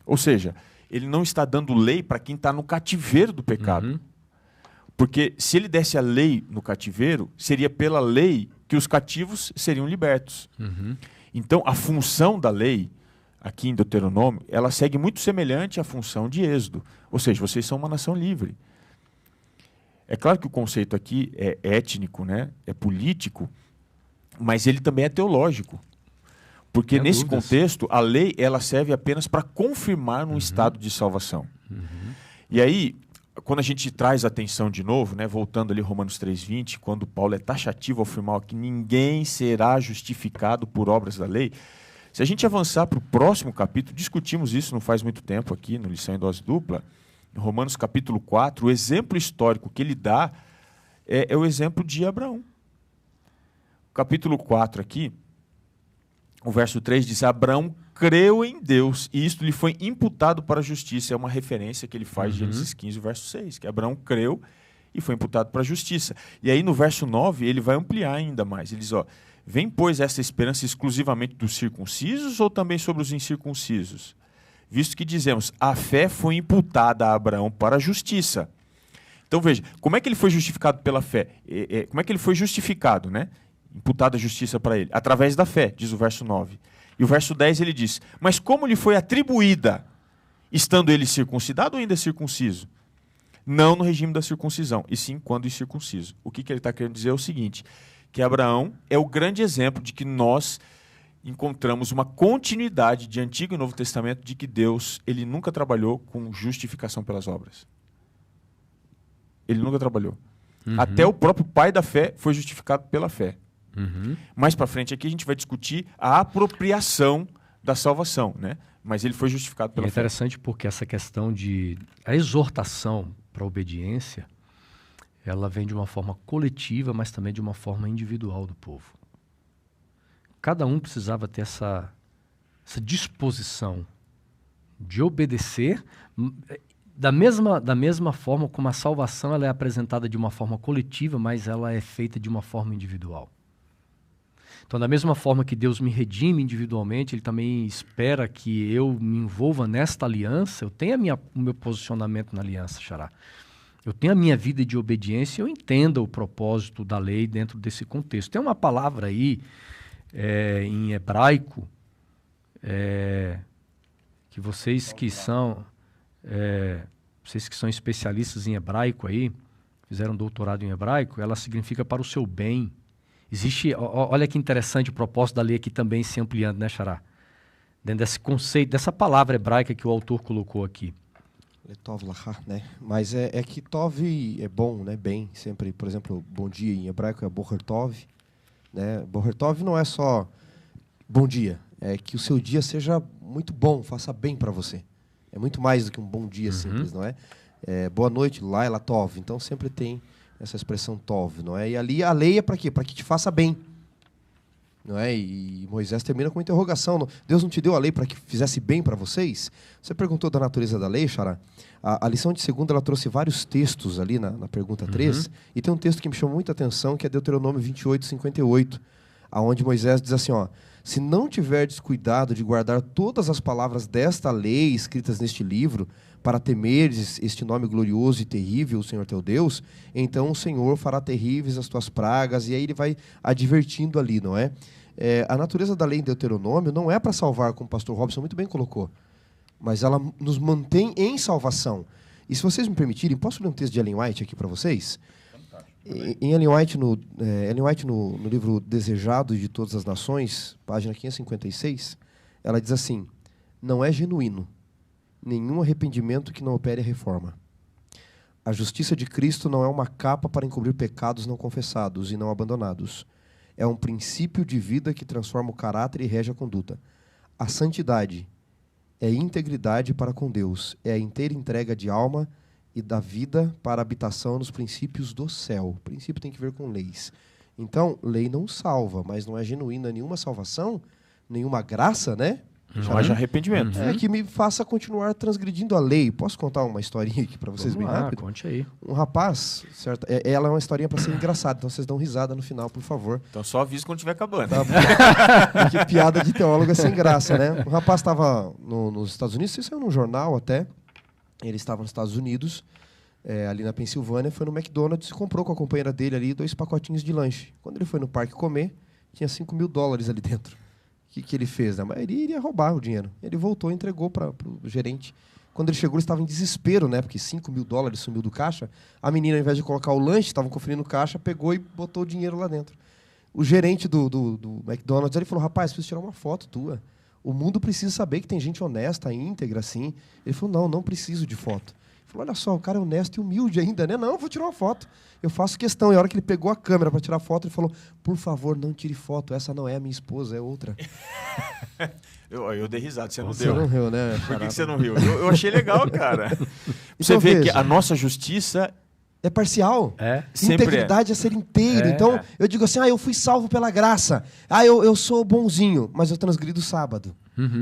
Ou seja, ele não está dando lei para quem está no cativeiro do pecado. Porque se ele desse a lei no cativeiro, seria pela lei que os cativos seriam libertos. Então, a função da lei, aqui em Deuteronômio, ela segue muito semelhante à função de Êxodo. Ou seja, vocês são uma nação livre. É claro que o conceito aqui é étnico, né? É político, mas ele também é teológico. Porque nesse contexto, a lei ela serve apenas para confirmar um estado de salvação. E aí, quando a gente traz atenção de novo, né, voltando ali Romanos 3,20, quando Paulo é taxativo ao afirmar que ninguém será justificado por obras da lei, se a gente avançar para o próximo capítulo, discutimos isso não faz muito tempo aqui no Lição em Dose Dupla, em Romanos capítulo 4, o exemplo histórico que ele dá é o exemplo de Abraão. Capítulo 4 aqui, o verso 3 diz, Abraão creu em Deus e isto lhe foi imputado para a justiça. É uma referência que ele faz de Gênesis 15, verso 6, que Abraão creu e foi imputado para a justiça. E aí no verso 9 ele vai ampliar ainda mais. Ele diz, vem pois essa esperança exclusivamente dos circuncisos ou também sobre os incircuncisos? Visto que dizemos, a fé foi imputada a Abraão para a justiça. Então veja, como é que ele foi justificado pela fé? Como é que ele foi justificado, né? Imputada a justiça para ele? Através da fé, diz o verso 9. E o verso 10 ele diz, mas como lhe foi atribuída, estando ele circuncidado ou ainda circunciso? Não no regime da circuncisão, e sim quando incircunciso. O que ele está querendo dizer é o seguinte, que Abraão é o grande exemplo de que nós encontramos uma continuidade de Antigo e Novo Testamento de que Deus ele nunca trabalhou com justificação pelas obras. Ele nunca trabalhou. Até o próprio pai da fé foi justificado pela fé. Mais para frente aqui a gente vai discutir a apropriação da salvação, né? Mas ele foi justificado pela fé. É interessante porque essa questão de a exortação para a obediência, ela vem de uma forma coletiva, mas também de uma forma individual do povo. Cada um precisava ter essa disposição de obedecer, da mesma forma como a salvação ela é apresentada de uma forma coletiva, mas ela é feita de uma forma individual. Então, da mesma forma que Deus me redime individualmente, Ele também espera que eu me envolva nesta aliança, eu tenho o meu posicionamento na aliança, Xará. Eu tenho a minha vida de obediência e eu entenda o propósito da lei dentro desse contexto. Tem uma palavra aí, em hebraico, que vocês que são vocês que são especialistas em hebraico aí, fizeram doutorado em hebraico, ela significa para o seu bem. Existe, olha que interessante o propósito da lei aqui também se ampliando, né, Xará? Dentro desse conceito, dessa palavra hebraica que o autor colocou aqui. Tov lachá, né? Mas é que Tov é bom, né? Bem, sempre, por exemplo, bom dia em hebraico é Boher Tov, né? Boher Tov não é só bom dia, é que o seu dia seja muito bom, faça bem para você. É muito mais do que um bom dia simples, não é? Boa noite, Laila Tov. Então sempre tem essa expressão Tov, não é? E ali a lei é para quê? Para que te faça bem. Não é? E Moisés termina com uma interrogação. Deus não te deu a lei para que fizesse bem para vocês? Você perguntou da natureza da lei, Xará. A lição de segunda ela trouxe vários textos ali na pergunta 3. E tem um texto que me chamou muita atenção, que é Deuteronômio 28, 58, aonde Moisés diz assim, ó: se não tiverdes cuidado de guardar todas as palavras desta lei escritas neste livro, para temeres este nome glorioso e terrível, o Senhor teu Deus, então o Senhor fará terríveis as tuas pragas. E aí ele vai advertindo ali, não é? A natureza da lei em Deuteronômio não é para salvar, como o pastor Robson muito bem colocou, mas ela nos mantém em salvação. E se vocês me permitirem, posso ler um texto de Ellen White aqui para vocês? Em Ellen White, no livro Desejado de Todas as Nações, página 556, ela diz assim: não é genuíno nenhum arrependimento que não opere a reforma. A justiça de Cristo não é uma capa para encobrir pecados não confessados e não abandonados. É um princípio de vida que transforma o caráter e rege a conduta. A santidade é integridade para com Deus, é a inteira entrega de alma e da vida para a habitação nos princípios do céu. O princípio tem que ver com leis. Então, lei não salva, mas não é genuína nenhuma salvação, nenhuma graça, né? Não haja arrependimento. Que me faça continuar transgredindo a lei. Posso contar uma historinha aqui para vocês bem rápido? Conte aí. Um rapaz, certo? Ela é uma historinha para ser engraçada, então vocês dão risada no final, por favor. Então só avisa quando estiver acabando. Tá? Que piada de teólogo é sem graça, né? Um rapaz estava nos Estados Unidos, isso saiu num jornal até. Ele estava nos Estados Unidos, ali na Pensilvânia, foi no McDonald's e comprou com a companheira dele ali 2 pacotinhos de lanche. Quando ele foi no parque comer, tinha $5.000 ali dentro. O que ele fez? A maioria iria roubar o dinheiro. Ele voltou e entregou para o gerente. Quando ele chegou, ele estava em desespero, né? Porque $5.000 sumiu do caixa. A menina, ao invés de colocar o lanche, estavam conferindo o caixa, pegou e botou o dinheiro lá dentro. O gerente do McDonald's, ele falou: rapaz, preciso tirar uma foto tua. O mundo precisa saber que tem gente honesta, íntegra, assim. Ele falou: não preciso de foto. Ele falou: olha só, o cara é honesto e humilde ainda, né? Não, eu vou tirar uma foto. Eu faço questão. E a hora que ele pegou a câmera para tirar foto, ele falou: por favor, não tire foto. Essa não é a minha esposa, é outra. Eu dei risada, você não Você deu. não riu, né? Por que você não riu? Eu achei legal, cara. Você Então, vê veja, que a nossa justiça é parcial. sempre Integridade é ser inteiro. Então, eu digo assim: eu fui salvo pela graça. Eu sou bonzinho, mas eu transgrido o sábado.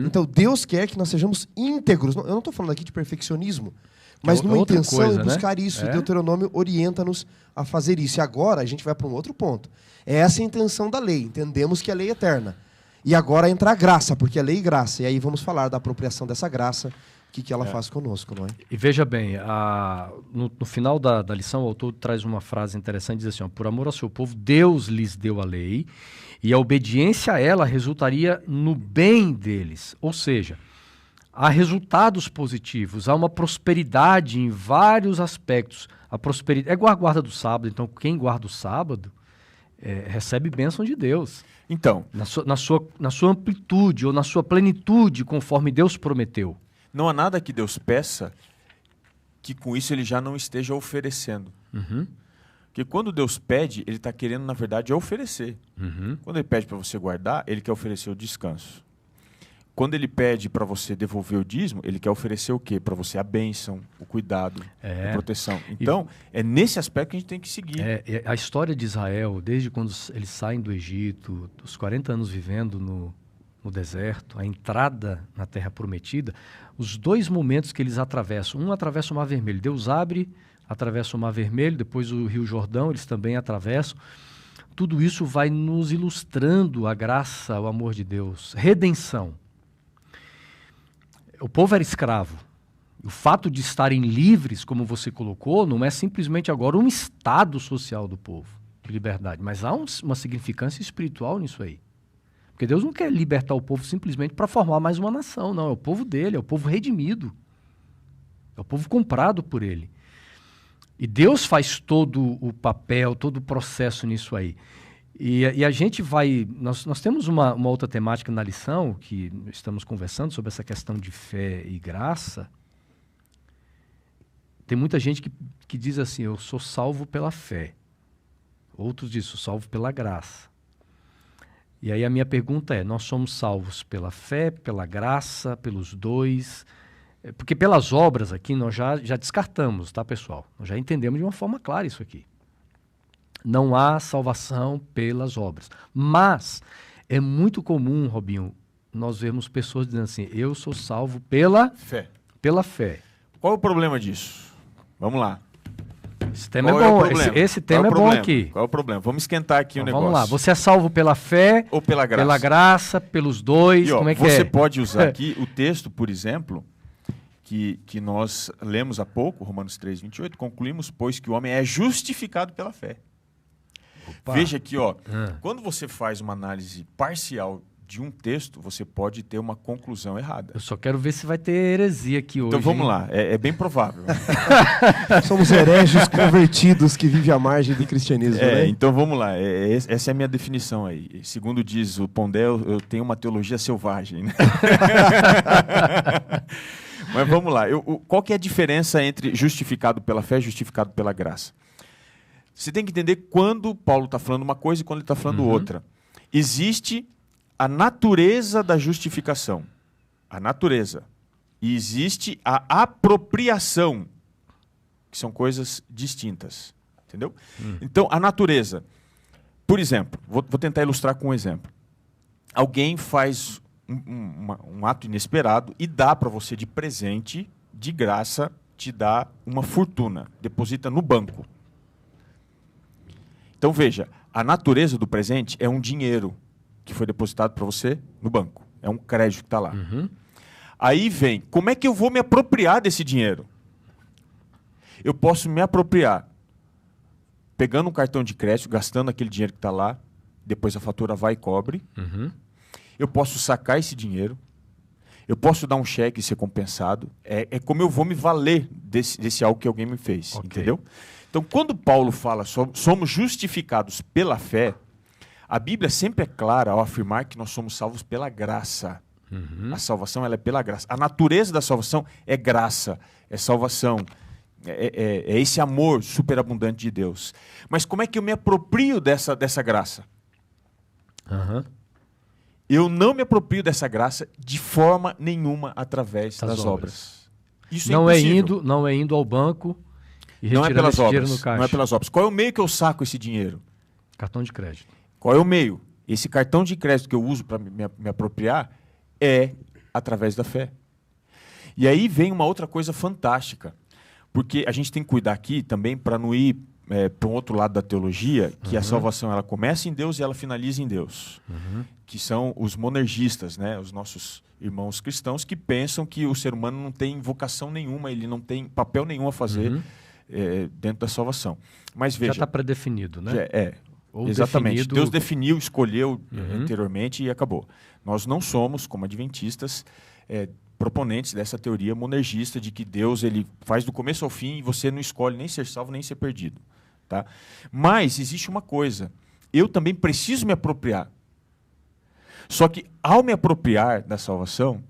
Então, Deus quer que nós sejamos íntegros. Eu não estou falando aqui de perfeccionismo, mas numa intenção de buscar isso. E Deuteronômio orienta-nos a fazer isso. E agora a gente vai para um outro ponto. Essa é a intenção da lei. Entendemos que a lei é eterna. E agora entra a graça, porque é lei e graça. E aí vamos falar da apropriação dessa graça, o que ela faz conosco, não é? E veja bem, no final da lição, o autor traz uma frase interessante, diz assim: ó, por amor ao seu povo, Deus lhes deu a lei, e a obediência a ela resultaria no bem deles. Ou seja, há resultados positivos, há uma prosperidade em vários aspectos. A prosperidade é igual a guarda do sábado, então quem guarda o sábado recebe bênção de Deus. Então, na sua amplitude ou na sua plenitude, conforme Deus prometeu. Não há nada que Deus peça que com isso ele já não esteja oferecendo. Porque quando Deus pede, ele está querendo, na verdade, oferecer. Quando ele pede para você guardar, ele quer oferecer o descanso. Quando ele pede para você devolver o dízimo, ele quer oferecer o quê? Para você a bênção, o cuidado, a proteção. Então, é nesse aspecto que a gente tem que seguir. A história de Israel, desde quando eles saem do Egito, os 40 anos vivendo no deserto, a entrada na Terra Prometida, os 2 momentos que eles atravessam. Um atravessa o Mar Vermelho. Deus abre, atravessa o Mar Vermelho, depois o Rio Jordão, eles também atravessam. Tudo isso vai nos ilustrando a graça, o amor de Deus. Redenção. O povo era escravo. O fato de estarem livres, como você colocou, não é simplesmente agora um estado social do povo de liberdade, mas há uma significância espiritual nisso aí. Porque Deus não quer libertar o povo simplesmente para formar mais uma nação, não. É o povo dele, é o povo redimido. É o povo comprado por ele. E Deus faz todo o papel, todo o processo nisso aí. E a gente vai... Nós temos uma outra temática na lição, que estamos conversando sobre essa questão de fé e graça. Tem muita gente que diz assim, eu sou salvo pela fé. Outros dizem, sou salvo pela graça. E aí a minha pergunta é, nós somos salvos pela fé, pela graça, pelos dois... Porque pelas obras aqui nós já descartamos, tá, pessoal? Nós já entendemos de uma forma clara isso aqui. Não há salvação pelas obras. Mas é muito comum, Robinho, nós vemos pessoas dizendo assim, eu sou salvo pela fé. Pela fé. Qual é o problema disso? Vamos lá. Esse tema é bom, esse tema é bom aqui. Qual é o problema? Vamos esquentar aqui o negócio. Vamos lá, você é salvo pela fé ou pela graça? Pela graça, pelos dois, como é que você pode usar aqui o texto, por exemplo... Que nós lemos há pouco, Romanos 3, 28, concluímos, pois, que o homem é justificado pela fé. Opa. Veja aqui, quando você faz uma análise parcial de um texto, você pode ter uma conclusão errada. Eu só quero ver se vai ter heresia aqui hoje. Então vamos lá, é bem provável. Somos hereges convertidos que vivem à margem do cristianismo, né? Então vamos lá, essa é a minha definição aí. Segundo diz o Pondé, eu tenho uma teologia selvagem, né? Mas vamos lá, qual que é a diferença entre justificado pela fé e justificado pela graça? Você tem que entender quando Paulo está falando uma coisa e quando ele está falando outra. Existe a natureza da justificação, a natureza, e existe a apropriação, que são coisas distintas, entendeu? Então, a natureza, por exemplo, vou tentar ilustrar com um exemplo. Alguém faz... Um ato inesperado e dá para você de presente, de graça, te dá uma fortuna, deposita no banco. Então veja, a natureza do presente é um dinheiro que foi depositado para você no banco, é um crédito que está lá. Aí vem, como é que eu vou me apropriar desse dinheiro? Eu posso me apropriar pegando um cartão de crédito, gastando aquele dinheiro que está lá, depois a fatura vai e cobre. Eu posso sacar esse dinheiro, eu posso dar um cheque e ser compensado. É como eu vou me valer desse algo que alguém me fez, entendeu? Então, quando Paulo fala somos justificados pela fé, a Bíblia sempre é clara ao afirmar que nós somos salvos pela graça. A salvação ela é pela graça. A natureza da salvação é graça, é salvação, é esse amor superabundante de Deus. Mas como é que eu me aproprio dessa graça? Eu não me aproprio dessa graça de forma nenhuma através das obras. Isso não é impossível. Não é indo ao banco e não retirando esse dinheiro obras, no caixa. não é pelas obras. Qual é o meio que eu saco esse dinheiro? Cartão de crédito. Qual é o meio? Esse cartão de crédito que eu uso para me apropriar é através da fé. E aí vem uma outra coisa fantástica. Porque a gente tem que cuidar aqui também para não ir para um outro lado da teologia, que a salvação ela começa em Deus e ela finaliza em Deus. Que são os monergistas, né? Os nossos irmãos cristãos que pensam que o ser humano não tem vocação nenhuma, ele não tem papel nenhum a fazer dentro da salvação. Mas veja... Já está predefinido, né? Ou exatamente. Definido... Deus definiu, escolheu anteriormente e acabou. Nós não somos, como adventistas, proponentes dessa teoria monergista de que Deus ele faz do começo ao fim e você não escolhe nem ser salvo nem ser perdido. Tá? Mas existe uma coisa, eu também preciso me apropriar. Só que ao me apropriar da salvação,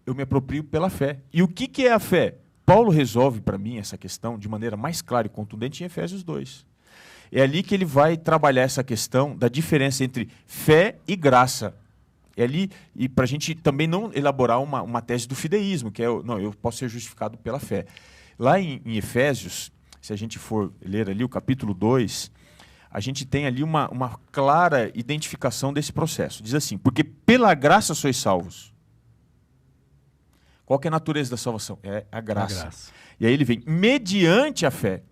eu me aproprio pela fé. E o que é a fé? Paulo resolve para mim essa questão de maneira mais clara e contundente em Efésios 2. É ali que ele vai trabalhar essa questão da diferença entre fé e graça. É ali, e para a gente também não elaborar uma tese do fideísmo, que eu posso ser justificado pela fé. Lá em Efésios, se a gente for ler ali o capítulo 2, a gente tem ali uma clara identificação desse processo. Diz assim, porque pela graça sois salvos. Qual que é a natureza da salvação? É a graça. E aí ele vem, mediante a fé.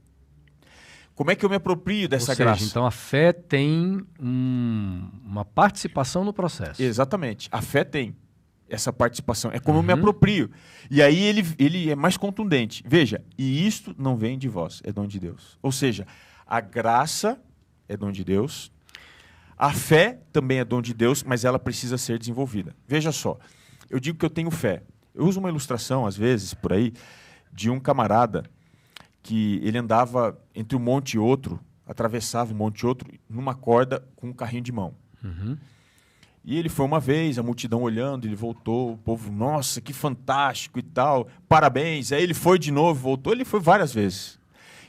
Como é que eu me aproprio dessa graça? Então a fé tem uma participação no processo. Exatamente. A fé tem essa participação. É como eu me aproprio. E aí ele é mais contundente. Veja, e isto não vem de vós, é dom de Deus. Ou seja, a graça é dom de Deus. A fé também é dom de Deus, mas ela precisa ser desenvolvida. Veja só, eu digo que eu tenho fé. Eu uso uma ilustração, às vezes, por aí, de um camarada que ele andava entre um monte e outro, atravessava um monte e outro, numa corda com um carrinho de mão. E ele foi uma vez, a multidão olhando, ele voltou, o povo, nossa, que fantástico e tal, parabéns. Aí ele foi de novo, voltou, ele foi várias vezes.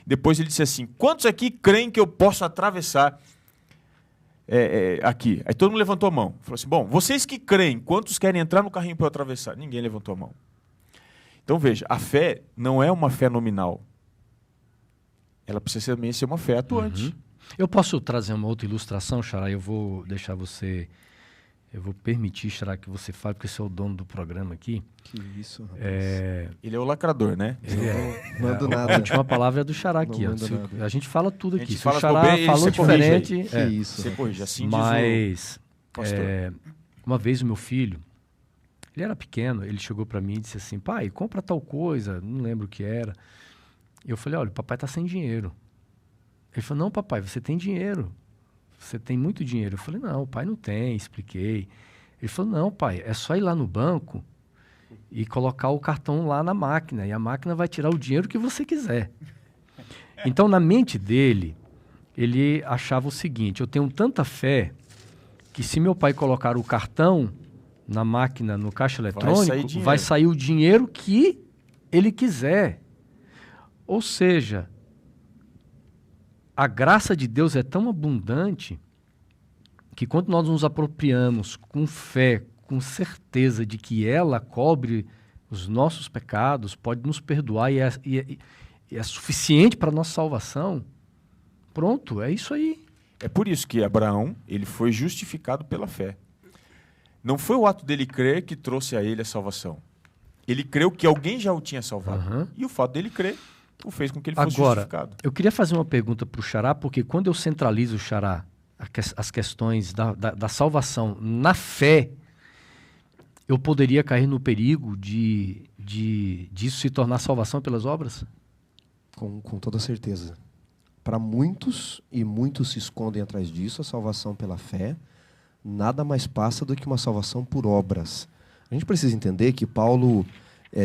Depois ele disse assim, quantos aqui creem que eu posso atravessar aqui? Aí todo mundo levantou a mão. Falou assim, bom, vocês que creem, quantos querem entrar no carrinho para eu atravessar? Ninguém levantou a mão. Então veja, a fé não é uma fé nominal. Ela precisa também ser uma fé atuante. Eu posso trazer uma outra ilustração, Xará? Eu vou deixar você... Eu vou permitir, Xará, que você fale, porque você é o dono do programa aqui. Que isso, rapaz. Ele é o lacrador, né? Não mando nada. A última palavra é do Xará aqui. Não Ó. manda nada. A gente fala tudo aqui. Se fala o Xará bobeira, falou você corrige aí. diferente... Que isso. Você corrige, assim Mas, diz o pastor. uma vez o meu filho, ele era pequeno, ele chegou para mim e disse assim, pai, compra tal coisa, não lembro o que era. Eu falei, olha, o papai tá sem dinheiro. Ele falou, não, papai, você tem dinheiro. Você tem muito dinheiro. Eu falei, não, o pai não tem, expliquei. Ele falou, não, pai, é só ir lá no banco e colocar o cartão lá na máquina, e a máquina vai tirar o dinheiro que você quiser. Então, na mente dele, ele achava o seguinte, eu tenho tanta fé que se meu pai colocar o cartão na máquina, no caixa eletrônico, vai sair o dinheiro que ele quiser. Ou seja, a graça de Deus é tão abundante que quando nós nos apropriamos com fé, com certeza de que ela cobre os nossos pecados, pode nos perdoar e é suficiente para a nossa salvação, pronto, é isso aí. É por isso que Abraão ele foi justificado pela fé. Não foi o ato dele crer que trouxe a ele a salvação. Ele creu que alguém já o tinha salvado. E o fato dele crer o fez com que ele fosse justificado. Eu queria fazer uma pergunta para o Xará, porque quando eu centralizo, Xará, as questões da salvação na fé, eu poderia cair no perigo disso se tornar salvação pelas obras? Com toda certeza. Para muitos, e muitos se escondem atrás disso, a salvação pela fé nada mais passa do que uma salvação por obras. A gente precisa entender que Paulo,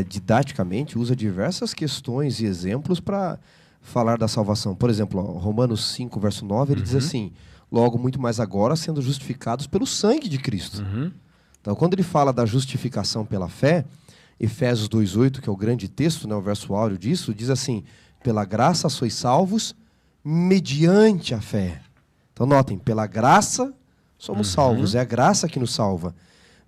didaticamente, usa diversas questões e exemplos para falar da salvação. Por exemplo, Romanos 5, verso 9, ele diz assim, logo muito mais agora, sendo justificados pelo sangue de Cristo. Então, quando ele fala da justificação pela fé, Efésios 2,8, que é o grande texto, né, o verso áureo disso, diz assim, pela graça sois salvos mediante a fé. Então, notem, pela graça somos salvos, é a graça que nos salva.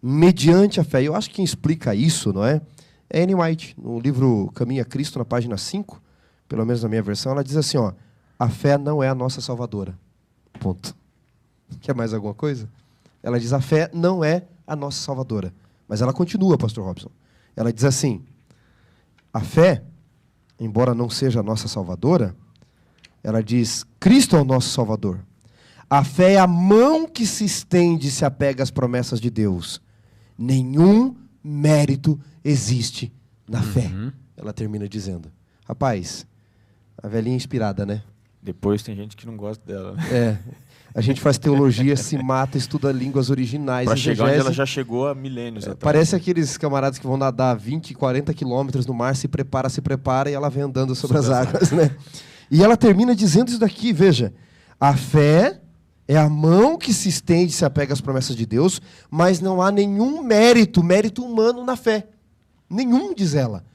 Mediante a fé. E eu acho que quem explica isso, não é? É Ellen White, no livro Caminho a Cristo, na página 5, pelo menos na minha versão, ela diz assim, ó, a fé não é a nossa salvadora. Ponto. Quer mais alguma coisa? Ela diz, a fé não é a nossa salvadora. Mas ela continua, pastor Robson. Ela diz assim, a fé, embora não seja a nossa salvadora, ela diz, Cristo é o nosso salvador. A fé é a mão que se estende e se apega às promessas de Deus. Nenhum mérito existe na fé. Ela termina dizendo. Rapaz, a velhinha é inspirada, né? Depois tem gente que não gosta dela. A gente faz teologia, se mata, estuda línguas originais. Para chegar onde ela já chegou há milênios atrás. Parece aqueles camaradas que vão nadar 20, 40 quilômetros no mar, se prepara, e ela vem andando sobre as águas, né? E ela termina dizendo isso daqui, veja. A fé é a mão que se estende e se apega às promessas de Deus, mas não há nenhum mérito humano na fé. Nenhum, diz ela.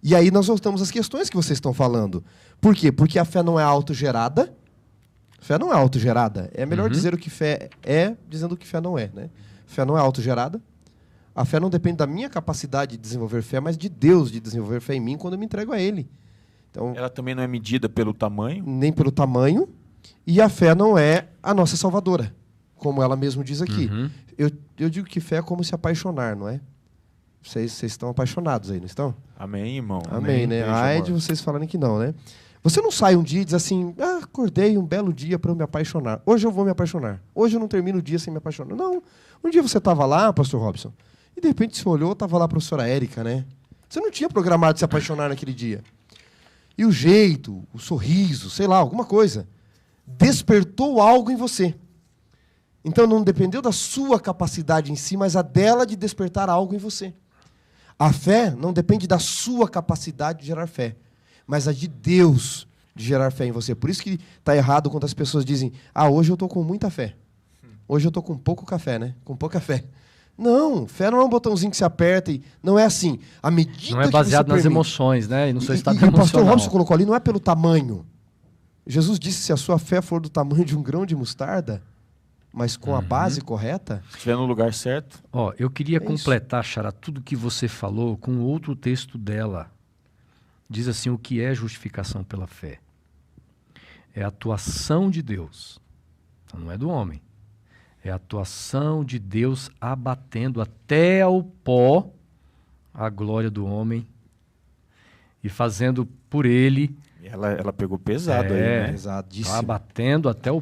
E aí nós voltamos às questões que vocês estão falando. Por quê? Porque a fé não é autogerada. Fé não é autogerada. É melhor dizer o que fé é, dizendo o que fé não é, né? Fé não é autogerada. A fé não depende da minha capacidade de desenvolver fé, mas de Deus de desenvolver fé em mim quando eu me entrego a Ele. Então, ela também não é medida pelo tamanho? Nem pelo tamanho. E a fé não é a nossa salvadora, como ela mesmo diz aqui. Eu digo que fé é como se apaixonar, não é? Vocês estão apaixonados aí, não estão? Amém, irmão. Amém, né? Ai de vocês falarem que não, né? Você não sai um dia e diz assim, acordei um belo dia para eu me apaixonar. Hoje eu vou me apaixonar. Hoje eu não termino o dia sem me apaixonar. Não. Um dia você estava lá, pastor Robson, e de repente você olhou, estava lá a professora Érica, né? Você não tinha programado se apaixonar naquele dia. E o jeito, o sorriso, sei lá, alguma coisa, despertou algo em você. Então não dependeu da sua capacidade em si, mas a dela de despertar algo em você. A fé não depende da sua capacidade de gerar fé, mas a de Deus de gerar fé em você. Por isso que está errado quando as pessoas dizem: hoje eu estou com muita fé. Hoje eu estou com pouco café, né? Com pouca fé. Não, fé não é um botãozinho que se aperta e não é assim. À medida não é baseado nas emoções, né? E no seu estado emocional. E o pastor emocional. Robson colocou ali, não é pelo tamanho. Jesus disse: se a sua fé for do tamanho de um grão de mostarda, mas com a base correta... Se estiver no lugar certo. Eu queria completar, Xará, tudo que você falou com outro texto dela. Diz assim: o que é justificação pela fé? É a atuação de Deus. Então não é do homem. É a atuação de Deus abatendo até ao pó a glória do homem e fazendo por ele... Ela pegou pesado aí, né? Pesadíssimo. Abatendo até o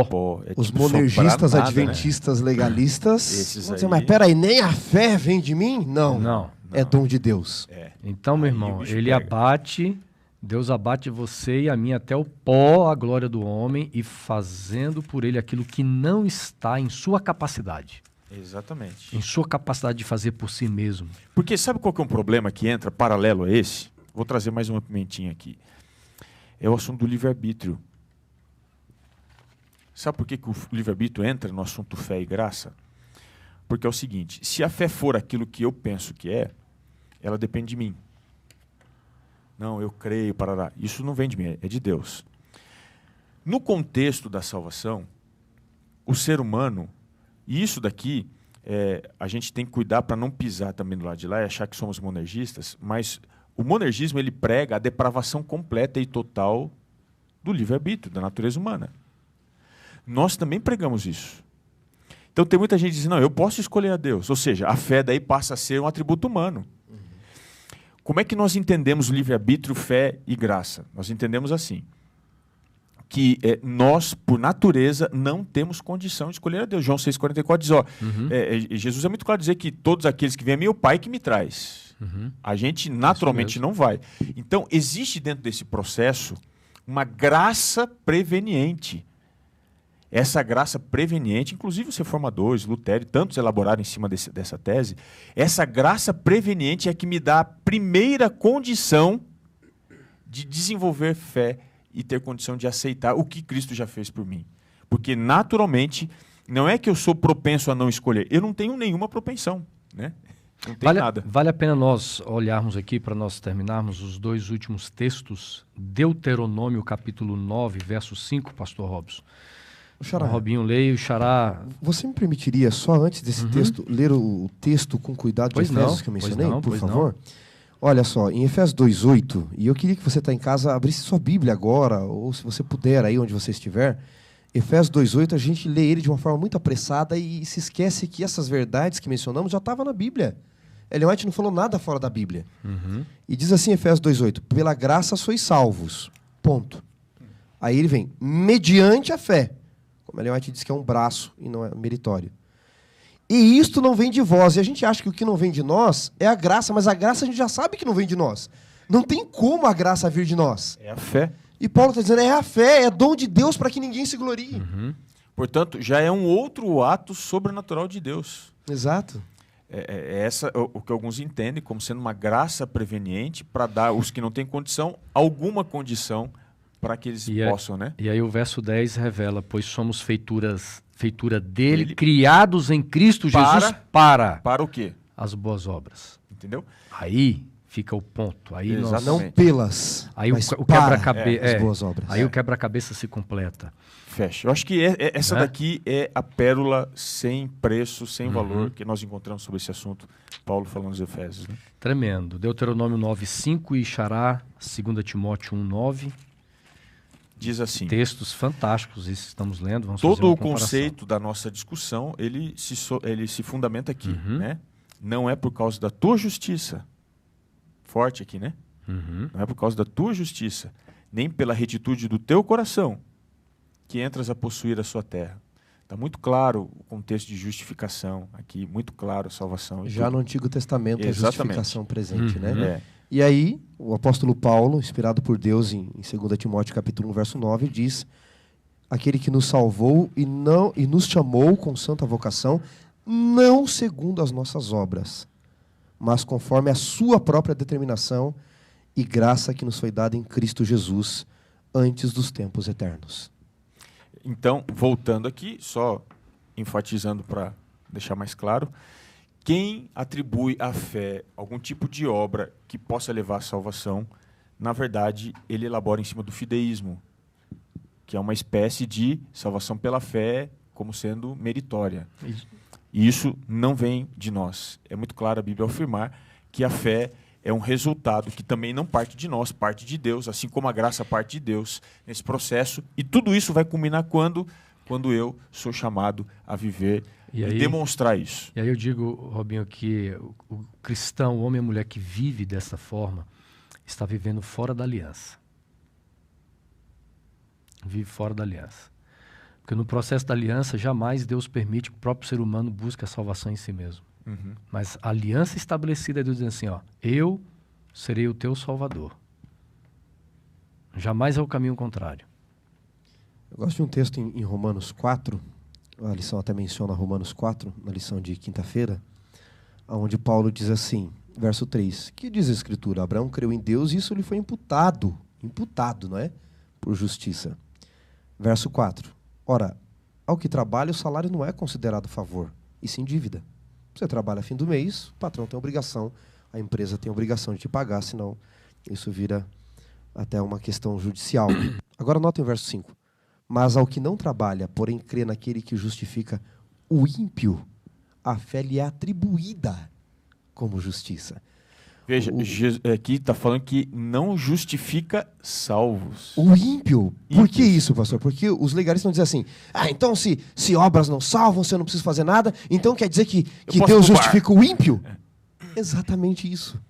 pó. Os monergistas, adventistas, legalistas... Esses dizer, mas peraí, nem a fé vem de mim? Não. É dom de Deus. Então, meu irmão, ele abate... Deus abate você e a mim até o pó, a glória do homem, e fazendo por ele aquilo que não está em sua capacidade. Exatamente. Em sua capacidade de fazer por si mesmo. Porque sabe qual que é um problema que entra paralelo a esse? Vou trazer mais uma pimentinha aqui. É o assunto do livre-arbítrio. Sabe por que o livre-arbítrio entra no assunto fé e graça? Porque é o seguinte: se a fé for aquilo que eu penso que é, ela depende de mim. Não, eu creio, parará. Isso não vem de mim, é de Deus. No contexto da salvação, o ser humano, e isso daqui, a gente tem que cuidar para não pisar também do lado de lá e achar que somos monergistas, mas o monergismo ele prega a depravação completa e total do livre-arbítrio, da natureza humana. Nós também pregamos isso. Então tem muita gente que diz: não, eu posso escolher a Deus. Ou seja, a fé daí passa a ser um atributo humano. Como é que nós entendemos livre-arbítrio, fé e graça? Nós entendemos assim, que nós, por natureza, não temos condição de escolher a Deus. João 6,44 diz, Jesus é muito claro dizer que todos aqueles que vêm a mim, é o Pai que me traz. A gente naturalmente não vai. Então, existe dentro desse processo uma graça preveniente. Essa graça preveniente, inclusive os reformadores, Lutero, tantos elaboraram em cima dessa tese, essa graça preveniente é que me dá a primeira condição de desenvolver fé e ter condição de aceitar o que Cristo já fez por mim. Porque, naturalmente, não é que eu sou propenso a não escolher, eu não tenho nenhuma propensão, né? Não tem nada. Vale a pena nós olharmos aqui, para nós terminarmos, os dois últimos textos, Deuteronômio capítulo 9, verso 5, pastor Robson. Xará, Robinho leia o Xará. Você me permitiria, só antes desse texto, ler o texto com cuidado de Efésios que eu mencionei, por favor? Olha só, em Efésios 2,8, e eu queria que você está em casa, abrisse sua Bíblia agora, ou se você puder, aí onde você estiver. Efésios 2,8, a gente lê ele de uma forma muito apressada e se esquece que essas verdades que mencionamos já estavam na Bíblia. Ellen White não falou nada fora da Bíblia. E diz assim, Efésios 2,8, pela graça sois salvos. Ponto. Aí ele vem, mediante a fé. Como Ellen White diz que é um braço e não é meritório. E isto não vem de vós. E a gente acha que o que não vem de nós é a graça, mas a graça a gente já sabe que não vem de nós. Não tem como a graça vir de nós. É a fé. E Paulo está dizendo, é a fé, é dom de Deus para que ninguém se glorie. Portanto, já é um outro ato sobrenatural de Deus. Exato. É essa o que alguns entendem como sendo uma graça preveniente para dar aos que não têm condição alguma condição para que eles possam, né? E aí o verso 10 revela, pois somos feitura dele, criados em Cristo Jesus para o quê? As boas obras. Entendeu? Aí fica o ponto. Aí nós, não pelas, aí mas o quebra-cabeça, as boas obras. Aí o quebra-cabeça se completa. Fecha. Eu acho que essa daqui é a pérola sem preço, sem valor que nós encontramos sobre esse assunto. Paulo falando nos Efésios. Né? Tremendo. Deuteronômio 9,5 e Xará, 2 Timóteo 1,9. Diz assim... Textos fantásticos, isso estamos lendo. Vamos todo o conceito da nossa discussão, ele se fundamenta aqui. Né? Não é por causa da tua justiça. Forte aqui, né? Não é por causa da tua justiça, nem pela retitude do teu coração, que entras a possuir a sua terra. Está muito claro o contexto de justificação aqui, muito claro a salvação. Já no Antigo Testamento, a justificação presente, né? É. E aí, o apóstolo Paulo, inspirado por Deus em 2 Timóteo capítulo 1, verso 9, diz: aquele que nos salvou e nos chamou com santa vocação, não segundo as nossas obras, mas conforme a sua própria determinação e graça que nos foi dada em Cristo Jesus, antes dos tempos eternos. Então, voltando aqui, só enfatizando para deixar mais claro, quem atribui à fé algum tipo de obra que possa levar à salvação, na verdade, ele elabora em cima do fideísmo, que é uma espécie de salvação pela fé como sendo meritória. E isso não vem de nós. É muito claro a Bíblia afirmar que a fé é um resultado que também não parte de nós, parte de Deus, assim como a graça parte de Deus nesse processo. E tudo isso vai culminar quando eu sou chamado a viver e demonstrar isso. E aí eu digo, Robinho, que o cristão, o homem e a mulher que vive dessa forma, está vivendo fora da aliança. Vive fora da aliança. Porque no processo da aliança, jamais Deus permite que o próprio ser humano busque a salvação em si mesmo. Uhum. Mas a aliança estabelecida é Deus dizendo assim, ó, eu serei o teu salvador. Jamais é o caminho contrário. Eu gosto de um texto em Romanos 4, a lição até menciona Romanos 4, na lição de quinta-feira, onde Paulo diz assim, verso 3, que diz a Escritura? Abraão creu em Deus e isso lhe foi imputado, não é? Por justiça. Verso 4, ora, ao que trabalha o salário não é considerado favor, e sim dívida. Você trabalha a fim do mês, o patrão tem obrigação, a empresa tem obrigação de te pagar, senão isso vira até uma questão judicial. Agora notem o verso 5. Mas ao que não trabalha, porém crê naquele que justifica o ímpio, a fé lhe é atribuída como justiça. Veja, aqui está falando que não justifica salvos. O ímpio. Por que isso, pastor? Porque os legalistas vão dizer assim, então se obras não salvam, se eu não preciso fazer nada, então quer dizer que Deus justifica o ímpio? Exatamente isso.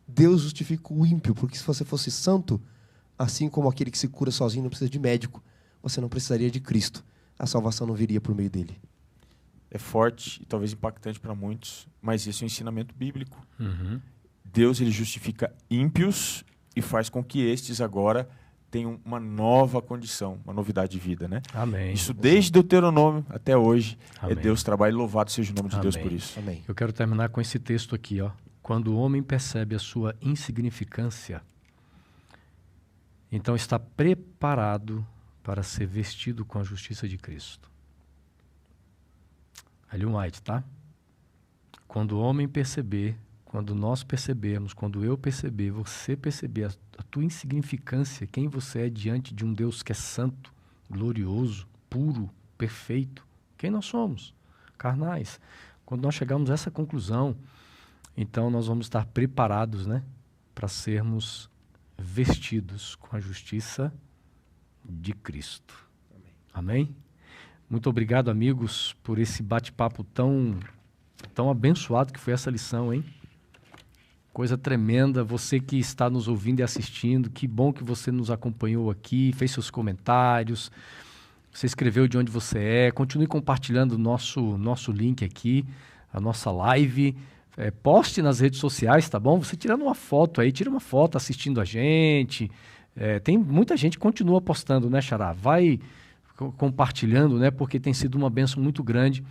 Deus justifica o ímpio, porque se você fosse santo, assim como aquele que se cura sozinho não precisa de médico, você não precisaria de Cristo. A salvação não viria por meio dele. É forte e talvez impactante para muitos, mas esse é um ensinamento bíblico. Uhum. Deus ele justifica ímpios e faz com que estes agora tenham uma nova condição, uma novidade de vida, né? Amém. Isso desde Deuteronômio até hoje. Amém. É Deus trabalha, louvado seja o nome de Deus por isso. Amém. Eu quero terminar com esse texto aqui, ó. Quando o homem percebe a sua insignificância, então está preparado para ser vestido com a justiça de Cristo. Ellen White, tá? Quando o homem perceber, quando nós percebermos, quando eu perceber, você perceber a tua insignificância, quem você é diante de um Deus que é santo, glorioso, puro, perfeito, quem nós somos? Carnais. Quando nós chegarmos a essa conclusão, então nós vamos estar preparados, né, para sermos vestidos com a justiça de Cristo. Amém? Muito obrigado, amigos, por esse bate-papo tão abençoado que foi essa lição, hein? Coisa tremenda. Você que está nos ouvindo e assistindo, que bom que você nos acompanhou aqui, fez seus comentários, você escreveu de onde você é. Continue compartilhando o nosso link aqui, a nossa live. Poste nas redes sociais, tá bom? Você tirando uma foto aí, tira uma foto assistindo a gente. Tem muita gente que continua postando, né, Xará? Vai compartilhando, né? Porque tem sido uma bênção muito grande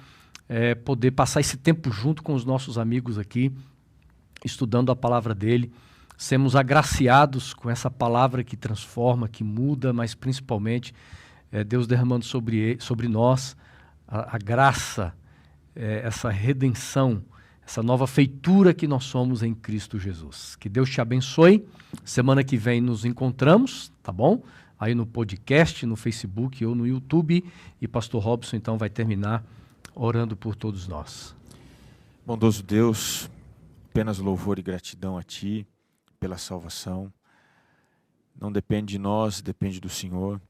poder passar esse tempo junto com os nossos amigos aqui, estudando a palavra dele, sermos agraciados com essa palavra que transforma, que muda, mas principalmente Deus derramando sobre nós a graça, essa redenção, essa nova feitura que nós somos em Cristo Jesus. Que Deus te abençoe. Semana que vem nos encontramos, tá bom? Aí no podcast, no Facebook ou no YouTube. E Pastor Robson, então, vai terminar orando por todos nós. Bondoso Deus, apenas louvor e gratidão a Ti pela salvação. Não depende de nós, depende do Senhor,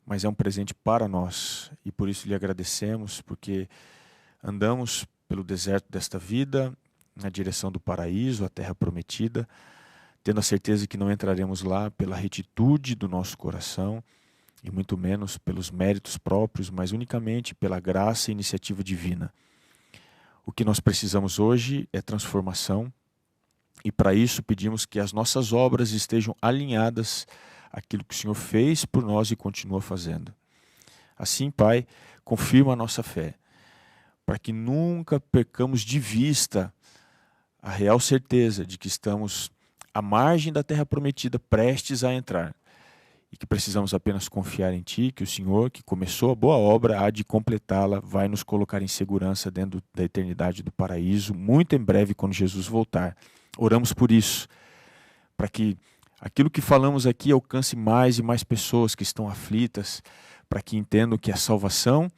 mas é um presente para nós. E por isso lhe agradecemos, porque andamos pelo deserto desta vida, na direção do paraíso, a terra prometida, tendo a certeza que não entraremos lá pela retitude do nosso coração, e muito menos pelos méritos próprios, mas unicamente pela graça e iniciativa divina. O que nós precisamos hoje é transformação, e para isso pedimos que as nossas obras estejam alinhadas àquilo que o Senhor fez por nós e continua fazendo. Assim, Pai, confirma a nossa fé, para que nunca percamos de vista a real certeza de que estamos à margem da terra prometida, prestes a entrar, e que precisamos apenas confiar em Ti, que o Senhor, que começou a boa obra, há de completá-la, vai nos colocar em segurança dentro da eternidade do paraíso, muito em breve, quando Jesus voltar. Oramos por isso, para que aquilo que falamos aqui alcance mais e mais pessoas que estão aflitas, para que entendam que a salvação,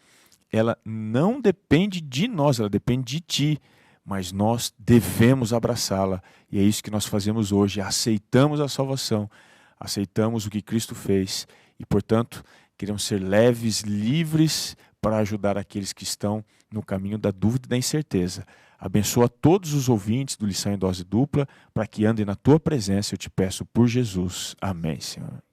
ela não depende de nós, ela depende de Ti, mas nós devemos abraçá-la, e é isso que nós fazemos hoje, aceitamos a salvação, aceitamos o que Cristo fez, e portanto, queremos ser leves, livres, para ajudar aqueles que estão no caminho da dúvida e da incerteza. Abençoa todos os ouvintes do Lição em Dose Dupla, para que andem na Tua presença, eu te peço por Jesus. Amém, Senhor.